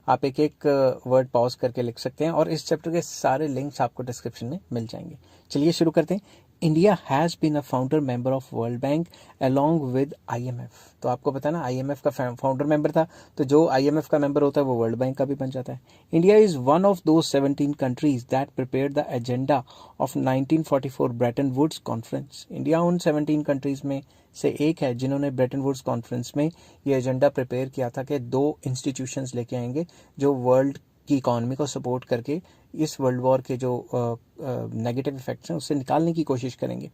S1: आप एक एक वर्ड पॉज करके लिख सकते हैं और इस चैप्टर के सारे लिंक्स आपको डिस्क्रिप्शन में मिल जाएंगे। चलिए शुरू करते हैं। India has been a founder member of world Bank along with IMF। तो आपको पता है ना, IMF का फाउंडर मेंबर था, तो जो IMF का मेंबर होता है वो वर्ल्ड बैंक का भी बन जाता है। इंडिया इज वन ऑफ दो 17 countries that prepare the agenda of 1944 Bretton Woods conference. India उन 17 कंट्रीज में से एक है जिन्होंने ब्रेटन वुड्स कॉन्फ्रेंस में ये एजेंडा प्रिपेयर किया था कि दो इंस्टीट्यूशंस लेके आएंगे जो वर्ल्ड की इकॉनमी को सपोर्ट करके इस वर्ल्ड वॉर के जो नेगेटिव इफेक्ट्स हैं उससे निकालने की कोशिश करेंगे।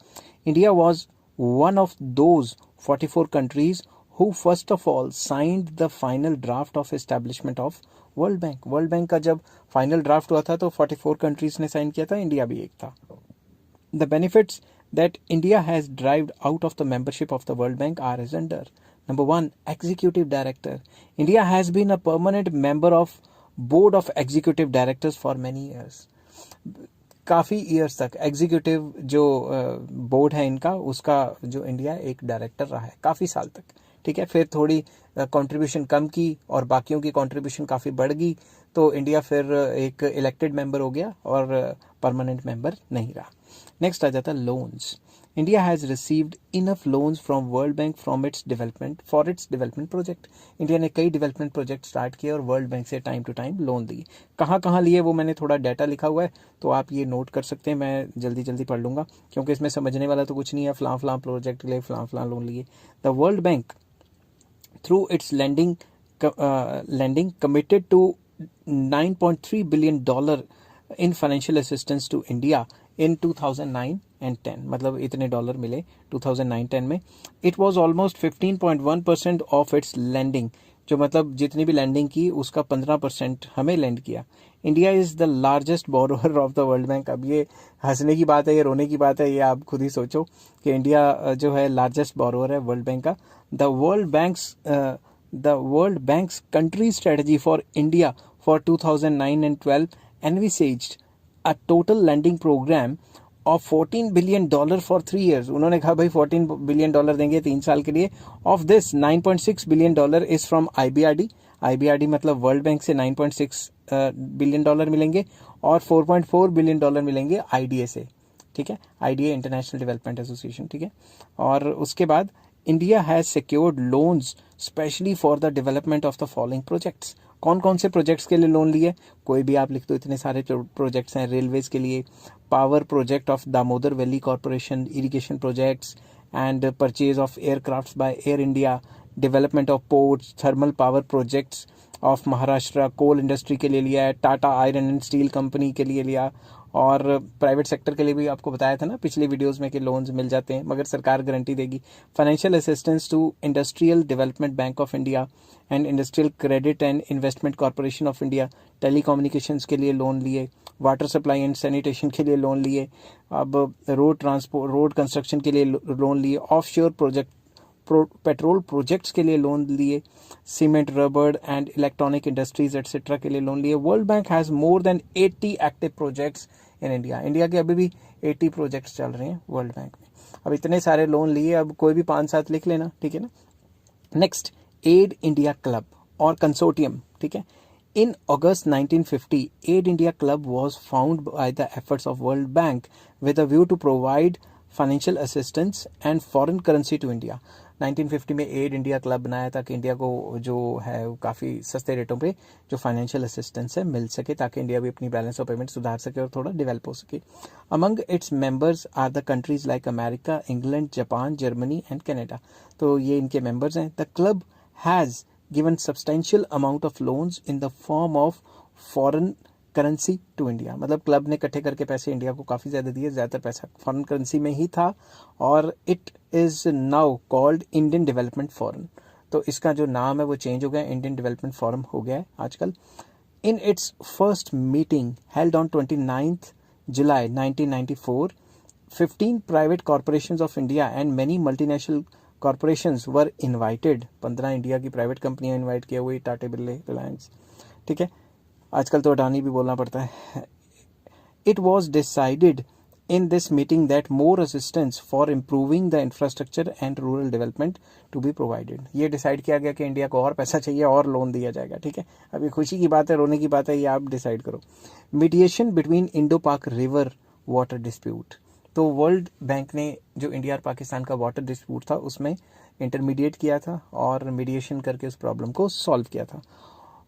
S1: India was one of those 44 countries who first of all signed the final draft of establishment of world bank. World bank का जब फाइनल ड्राफ्ट हुआ था तो 44 कंट्रीज ने साइन किया था, इंडिया भी एक था। The benefits that India has derived out of the membership of the World Bank are as under. Number 1, Executive Director. India has been a permanent member of board of executive directors for many years, काफ़ी years तक executive जो board है इनका, उसका जो India एक director रहा है काफ़ी साल तक, ठीक है। फिर थोड़ी कंट्रीब्यूशन कम की और बाकियों की कंट्रीब्यूशन काफ़ी बढ़ गई, तो इंडिया फिर एक इलेक्टेड मेंबर हो गया और परमानेंट मेंबर नहीं रहा। नेक्स्ट आ जाता है loans. India has received enough loans from world bank for its development project. India ने कई डेवलपमेंट प्रोजेक्ट स्टार्ट किए और वर्ल्ड बैंक से टाइम टू टाइम लोन लिए। कहाँ कहाँ लिए वो मैंने थोड़ा डाटा लिखा हुआ है, तो आप ये नोट कर सकते हैं। मैं जल्दी जल्दी पढ़ लूँगा क्योंकि इसमें समझने वाला तो कुछ नहीं है। फलां प्रोजेक्ट के लिए फलां लोन लिए। The world bank through its lending committed to $9.3 billion in financial assistance to India in 2009 and 10, मतलब इतने डॉलर मिले 2009-10 में। It was almost 15.1% of its lending, जो मतलब जितनी भी लैंडिंग की उसका 15% हमें लैंड किया। India is the largest borrower of the world bank. अब ये हंसने की बात है, ये रोने की बात है, ये आप खुद ही सोचो कि इंडिया जो है लार्जेस्ट बोरोअर है वर्ल्ड बैंक का। The world banks country strategy for India for 2009 and 12 envisaged a total lending program of $14 billion for 3 years. उन्होंने कहा भाई $14 बिलियन देंगे 3 साल के लिए। Of this $9.6 billion is from IBRD। IBRD मतलब वर्ल्ड बैंक से $9.6 बिलियन मिलेंगे और $4.4 बिलियन मिलेंगे IDA से, ठीक है। IDA इंटरनेशनल डेवलपमेंट एसोसिएशन, ठीक है। और उसके बाद India has secured loans specially for the development of the following projects. कौन कौन से प्रोजेक्ट्स के लिए लोन लिए, कोई भी आप लिख दो, इतने सारे प्रोजेक्ट्स हैं। रेलवेज के लिए power project of Damodar Valley Corporation, irrigation projects and purchase of aircrafts by Air India, development of ports, thermal power projects of Maharashtra, coal industry के लिए लिया है, Tata Iron and Steel Company के लिए लिया, और प्राइवेट सेक्टर के लिए भी आपको बताया था ना पिछले वीडियोस में कि लोन्स मिल जाते हैं मगर सरकार गारंटी देगी। Financial assistance to Industrial Development Bank of India and Industrial Credit and Investment Corporation of India, telecommunications के लिए लोन लिए, वाटर सप्लाई एंड सैनिटेशन के लिए लोन लिए, अब रोड कंस्ट्रक्शन के लिए लोन लिए, ऑफशोर प्रोजेक्ट पेट्रोल प्रोजेक्ट्स के लिए लोन लिए, cement, rubber and electronic industries etcetera के लिए लोन लिए। World bank has more than 80 active projects in India. India के अभी भी 80 प्रोजेक्ट्स चल रहे हैं वर्ल्ड बैंक में। अब इतने सारे लोन लिए, अब कोई भी 5-7 लिख लेना, ठीक है ना। नेक्स्ट, एड इंडिया क्लब और कंसोर्टियम, ठीक है। In August 1950, Aid India Club was founded by the efforts of World Bank with a view to provide financial assistance and foreign currency to India. 1950 में एड इंडिया क्लब बनाया था कि India को जो है काफ़ी सस्ते रेटों पे जो फाइनेंशियल असिस्टेंस है मिल सके, ताकि इंडिया भी अपनी बैलेंस ऑफ पेमेंट सुधार सके और थोड़ा डेवलप हो सके। Among its members are the countries like America, England, Japan, Germany and Canada. तो ये इनके मेंबर्स हैं। The club has given substantial amount of loans in the form of foreign currency to India. मतलब club ने इकट्ठे करके पैसे India को काफ़ी ज़्यादा दिए, ज़्यादातर पैसा फॉरेन करेंसी में ही था, और it is now called Indian development forum. तो इसका जो नाम है वो चेंज हो गया, इंडियन डेवलपमेंट फोरम हो गया है आजकल। In its first meeting held on 29 July 1994, 15 private corporations of India and many multinational corporations were invited. 15 India की प्राइवेट कंपनियां इन्वाइट किए हुई, टाटा, बिरला, रिलायंस, ठीक है। आजकल तो अडानी भी बोलना पड़ता है। It was decided in this meeting that more assistance for improving the infrastructure and rural development to be provided. ये डिसाइड किया गया कि इंडिया को और पैसा चाहिए और लोन दिया जाएगा, ठीक है। अब ये खुशी की बात है, रोने की बात है, ये आप डिसाइड करो। मीडिएशन बिटवीन इंडो पाक रिवर वाटर डिस्प्यूट। तो वर्ल्ड बैंक ने जो इंडिया और पाकिस्तान का वाटर डिस्प्यूट था उसमें इंटरमीडिएट किया था और मीडिएशन करके उस प्रॉब्लम को सॉल्व किया था।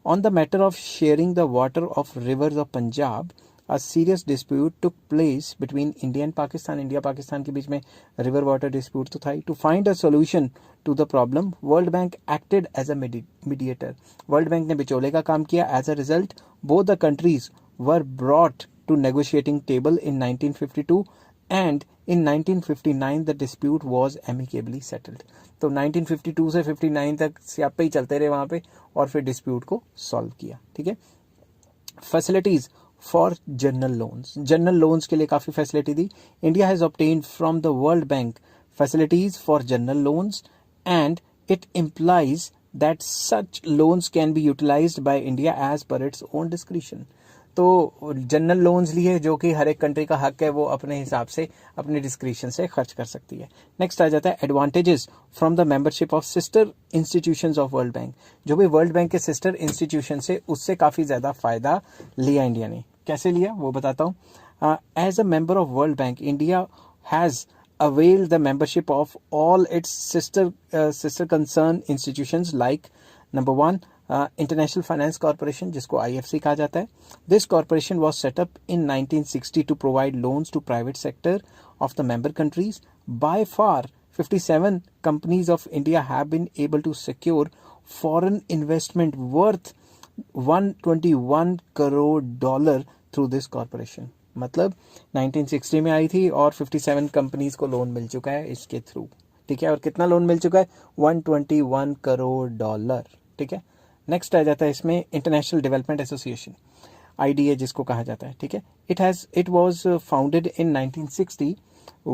S1: On the matter of sharing the water of rivers of Punjab, a serious dispute took place between India and Pakistan. India Pakistan के बीच में रिवर वाटर डिस्प्यूट तो था ही। To find a solution to the problem, world bank acted as a mediator. World bank ने बिचौले का काम किया। As a result, both the countries were brought to negotiating table in 1952 and in 1959 the dispute was amicably settled। तो 1952 से 59 तक स्यापे ही चलते रहे वहाँ पे और फिर डिस्प्यूट को सॉल्व किया, ठीक है। Facilities for general loans. General loans के लिए काफ़ी facility the. India has obtained from the world bank facilities for general loans and it implies that such loans can be utilized by India as per its own discretion. तो general loans लिए जो कि हर एक country का हक है, वो अपने हिसाब से अपने डिस्क्रिप्शन से खर्च कर सकती है. नेक्स्ट आ जाता है advantages from the membership of sister institutions of world bank. जो भी वर्ल्ड बैंक के सिस्टर इंस्टीट्यूशन से, उससे काफ़ी ज़्यादा फायदा लिया इंडिया ने. कैसे लिया वो बताता हूँ. As a member of world Bank, India has availed the membership of all its sister concern institutions like number 1 International Finance Corporation, जिसको IFC कहा जाता है. This corporation was set up in 1960 to provide loans to private sector of the member countries. By far 57 companies of India have been able to secure foreign investment worth $121 crore through this corporation. मतलब 1960 में आई थी और 57 companies को loan मिल चुका है इसके through. ठीक है, और कितना लोन मिल चुका है? $121 करोड़. ठीक है. नेक्स्ट आ जाता है इसमें इंटरनेशनल डेवलपमेंट एसोसिएशन, IDA जिसको कहा जाता है. ठीक है. It was founded in 1960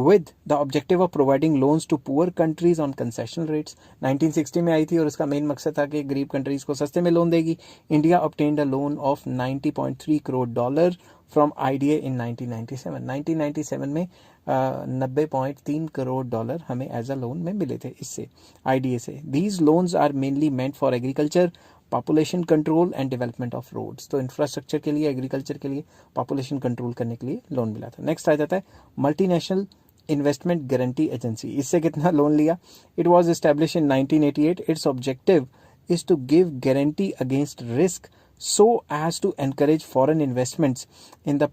S1: with the objective of providing loans to poor countries on concessional rates. 1960 में आई थी और इसका मेन मकसद था कि गरीब कंट्रीज को सस्ते में लोन देगी. India obtained a loan of $90.3 crore from IDA in 1997. 1997 में 90.3 करोड़ डॉलर हमें एज अ लोन में मिले थे इससे, IDA से. These loans are mainly meant for agriculture, population control and development of roads. तो इंफ्रास्ट्रक्चर के लिए, एग्रीकल्चर के लिए, पॉपुलेशन कंट्रोल करने के लिए लोन मिला था. नेक्स्ट आ जाता है मल्टीनेशनल इन्वेस्टमेंट गारंटी एजेंसी. इससे कितना लोन लिया? It was establish in 1988. Its objective is to give guarantee against risk so as to encourage foreign investments in the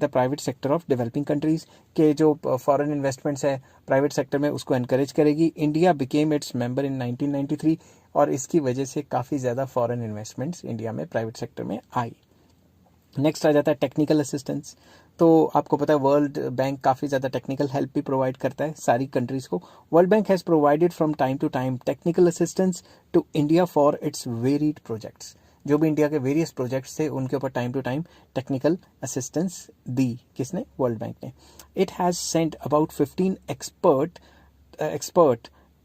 S1: private sector of developing countries. के जो foreign investments है private sector में, उसको encourage करेगी. India became its member in 1993 और इसकी वजह से काफ़ी ज़्यादा foreign investments इंडिया में प्राइवेट सेक्टर में आई. नेक्स्ट आ जाता है टेक्निकल असिस्टेंस. तो आपको पता है वर्ल्ड बैंक काफ़ी ज़्यादा टेक्निकल हेल्प भी प्रोवाइड करता है सारी कंट्रीज़ को. World bank has provided from time to time technical assistance to India for its varied projects. जो भी इंडिया के वेरियस प्रोजेक्ट्स थे उनके ऊपर time to time technical assistance दी. किसने? वर्ल्ड बैंक ने. It has sent about 15 expert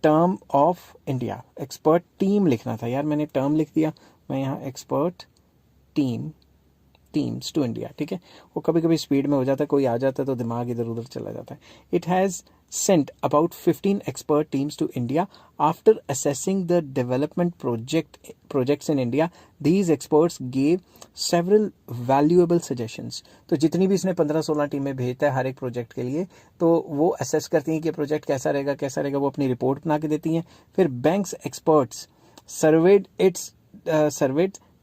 S1: term of India. Expert team लिखना था यार, मैंने टर्म लिख दिया. मैं यहाँ एक्सपर्ट टीम्स टू इंडिया. ठीक है, वो कभी कभी स्पीड में हो जाता है, कोई आ जाता है तो दिमाग इधर उधर चला जाता है. It has sent about 15 expert teams to India after assessing the development projects in India. These experts gave several valuable suggestions. तो जितनी भी इसने 15-16 टीमें भेजता है हर एक प्रोजेक्ट के लिए, तो वो असेस करती हैं कि प्रोजेक्ट कैसा रहेगा, वो अपनी रिपोर्ट बना के देती हैं. फिर banks experts surveyed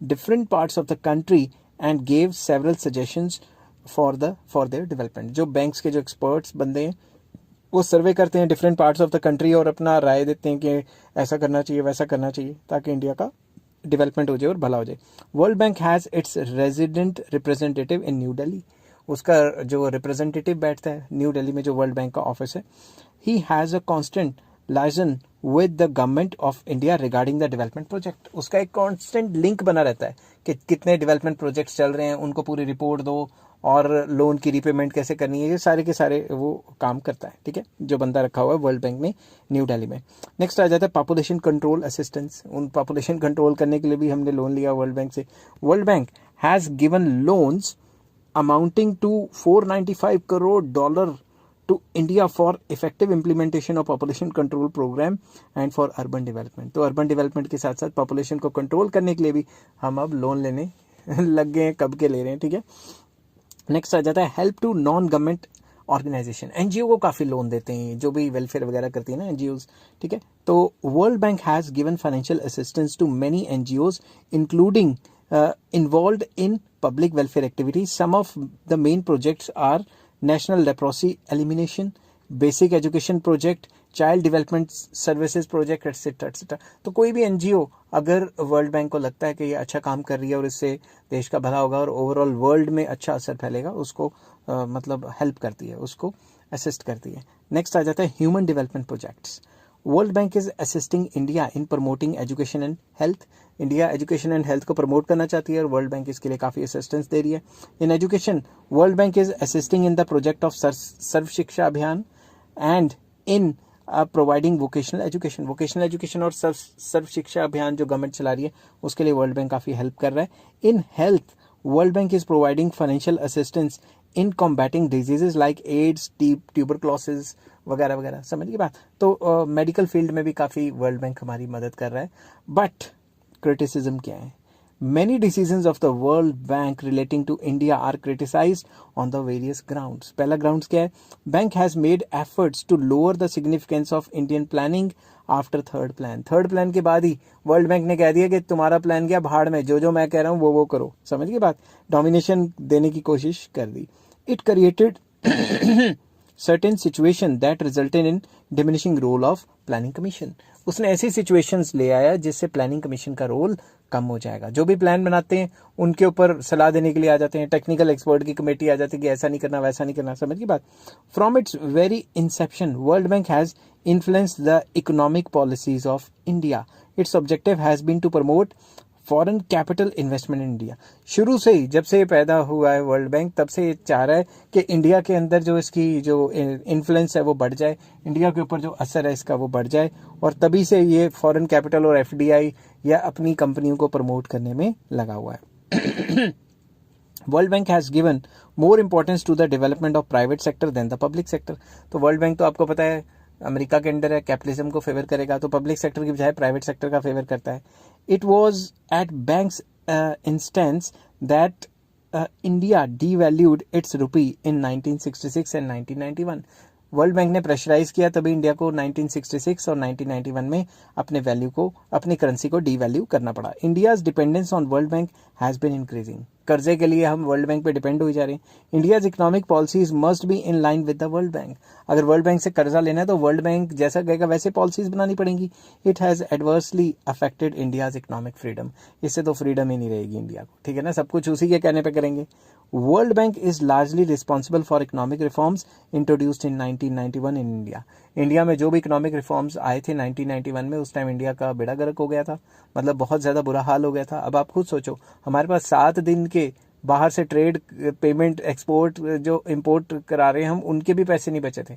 S1: different parts of the country and gave several suggestions for their development. जो बैंक्स के जो एक्सपर्ट्स बंदे हैं वो सर्वे करते हैं different parts of the country और अपना राय देते हैं कि ऐसा करना चाहिए, वैसा करना चाहिए, ताकि इंडिया का डेवलपमेंट हो जाए और भला हो जाए. World bank has its resident representative in new Delhi. उसका जो रिप्रेजेंटेटिव बैठता है न्यू दिल्ली में, जो वर्ल्ड बैंक का ऑफिस है, he has a constant liaison with the government of India regarding the development project. उसका एक कॉन्स्टेंट लिंक बना रहता है कि कितने डेवलपमेंट प्रोजेक्ट्स चल रहे हैं, उनको पूरी रिपोर्ट दो और लोन की रीपेमेंट कैसे करनी है, ये सारे के सारे वो काम करता है. ठीक है, जो बंदा रखा हुआ है वर्ल्ड बैंक में न्यू दिल्ली में. नेक्स्ट आ जाता है पॉपुलेशन कंट्रोल असिस्टेंस. उन पॉपुलेशन कंट्रोल करने के लिए भी हमने लोन लिया वर्ल्ड बैंक से. World bank has given loans amounting to $495 crore to India for effective implementation of population control program and for urban development. तो urban development के साथ साथ population को कंट्रोल करने के लिए भी हम अब लोन लेने लग गए हैं. कब के ले रहे हैं. ठीक है. नेक्स्ट आ जाता है help to non government organisation. NGO को काफ़ी लोन देते हैं, जो भी वेलफेयर वगैरह करती है ना एनजीओज. ठीक है, तो world bank has given financial assistance to many NGOs including involved in public welfare activities. Some of the main projects are National Leprosy Elimination, Basic Education Project, Child Development Services Project, etc. etc. तो कोई भी NGO अगर world Bank को लगता है कि ये अच्छा काम कर रही है और इससे देश का भला होगा और ओवरऑल वर्ल्ड में अच्छा असर फैलेगा, उसको मतलब हेल्प करती है, उसको असिस्ट करती है. नेक्स्ट आ जाता है human development projects. World bank is assisting India in promoting education and health. India education and health को प्रमोट करना चाहती है और वर्ल्ड बैंक इसके लिए काफ़ी असिस्टेंस दे रही है. In education world bank is assisting in the project of Sarva Shiksha Abhiyan and in providing vocational education और सर्व शिक्षा अभियान जो गवर्नमेंट चला रही है उसके लिए वर्ल्ड बैंक काफ़ी हेल्प कर रहा है। In health World bank is providing financial assistance in combating diseases like AIDS, tuberculosis वगैरह वगैरह, समझ की बात। तो मेडिकल फील्ड में भी काफ़ी वर्ल्ड बैंक हमारी मदद कर रहा है। बट क्रिटिसिज्म क्या है? Many decisions of the World Bank relating to India are criticized on the various grounds. पहला grounds क्या है? Bank has made efforts to lower the significance of Indian planning after third plan. Third plan के बाद ही world bank ने कह दिया कि तुम्हारा प्लान क्या भाड़ में, जो मैं कह रहा हूँ वो करो, समझ गए बात। डोमिनेशन देने की कोशिश कर दी। It created certain situation that resulted in diminishing role of planning commission. उसने ऐसी सिचुएशंस ले आया जिससे प्लानिंग कमीशन का रोल कम हो जाएगा। जो भी प्लान बनाते हैं उनके ऊपर सलाह देने के लिए आ जाते हैं, टेक्निकल एक्सपर्ट की कमेटी आ जाती है कि ऐसा नहीं करना वैसा नहीं करना, समझ की बात। From its very inception World bank has influenced the economic policies of India. Its objective has been to promote foreign capital investment in India. शुरू से ही जब से ये पैदा हुआ है वर्ल्ड बैंक तब से ये चाह रहा है कि इंडिया के अंदर जो इसकी जो इन्फ्लुएंस है वो बढ़ जाए, इंडिया के ऊपर जो असर है इसका वो बढ़ जाए, और तभी से ये फॉरेन कैपिटल और एफडीआई या अपनी कंपनियों को प्रमोट करने में लगा हुआ है। World bank has given more importance to the development of private sector than the public sector. तो वर्ल्ड बैंक तो आपको पता है अमेरिका के अंडर है, कैपिटलिज्म को फेवर करेगा, तो पब्लिक सेक्टर की बजाय प्राइवेट सेक्टर का फेवर करता है। It was at bank's instance that India devalued its rupee in 1966 and 1991। World bank ने प्रेशराइज किया तभी इंडिया को 1966 और 1991 में अपने वैल्यू को, अपनी करेंसी को डीवैल्यू करना पड़ा। India's dependence on World bank has been increasing. कर्जे के लिए हम वर्ल्ड बैंक पे डिपेंड हो जा रहे हैं। India's economic policies must be in line with the world bank. अगर वर्ल्ड बैंक से कर्जा लेना है तो वर्ल्ड बैंक जैसा कहेगा वैसे पॉलिसीज बनानी पड़ेंगी। It has adversely affected India's economic freedom. इससे तो फ्रीडम ही नहीं रहेगी इंडिया को, ठीक है ना, सब कुछ उसी के कहने पे करेंगे। World bank is largely responsible for economic reforms introduced in 1991 in India. India में जो भी इकोनॉमिक रिफॉर्म्स आए थे 1991 में, उस टाइम इंडिया का बेड़ा गर्क हो गया था, मतलब बहुत ज़्यादा बुरा हाल हो गया था। अब आप खुद सोचो, हमारे पास 7 दिन के बाहर से ट्रेड, पेमेंट, एक्सपोर्ट जो इंपोर्ट करा रहे हैं हम, उनके भी पैसे नहीं बचे थे।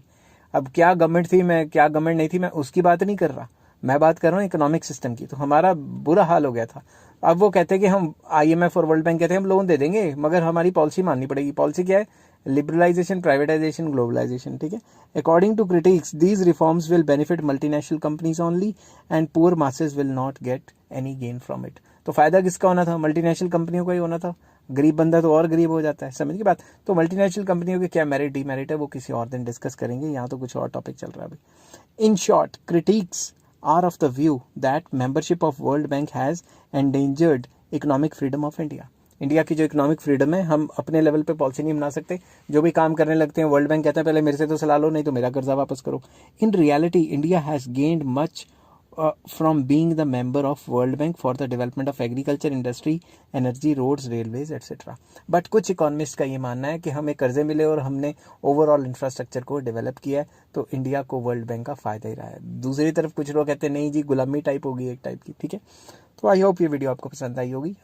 S1: अब क्या गवर्नमेंट थी, मैं क्या गवर्नमेंट नहीं थी, मैं उसकी बात नहीं कर रहा, मैं बात कर रहा हूँ इकोनॉमिक सिस्टम की। तो हमारा बुरा हाल हो गया था। अब वो कहते हैं कि हम IMF और वर्ल्ड बैंक कहते हैं हम लोन दे देंगे, मगर हमारी पॉलिसी माननी पड़ेगी। पॉलिसी क्या है? लिबरलाइजेशन, प्राइवेटाइजेशन, ग्लोबलाइजेशन, ठीक है। According to critics these reforms will benefit multinational companies only and poor masses will not get any gain from it. तो फायदा किसका होना था? मल्टीनेशनल कंपनियों का ही होना था। गरीब बंदा तो और गरीब हो जाता है, समझ की बात। तो मल्टीनेशनल कंपनियों के क्या मेरिट डीमेरिट है वो किसी और दिन डिस्कस करेंगे, यहाँ तो कुछ और टॉपिक चल रहा है अभी। In short, critics are of the view that membership of World Bank has endangered economic freedom of India. India की जो इकोनॉमिक फ्रीडम है, हम अपने लेवल पे पॉलिसी नहीं बना सकते। जो भी काम करने लगते हैं वर्ल्ड बैंक कहता है पहले मेरे से तो सलाह लो, नहीं तो मेरा कर्जा वापस करो। In reality India has gained much from being the member of World Bank for the development of agriculture, industry, energy, roads, railways, etc. But कुछ इकोनॉमिस्ट का ये मानना है कि हमें कर्जे मिले और हमने ओवरऑल इंफ्रास्ट्रक्चर को डेवलप किया है, तो इंडिया को वर्ल्ड बैंक का फायदा ही रहा है। दूसरी तरफ कुछ लोग कहते हैं नहीं जी, गुलामी टाइप होगी एक टाइप की, ठीक है। तो आई होप ये वीडियो आपको पसंद आई होगी।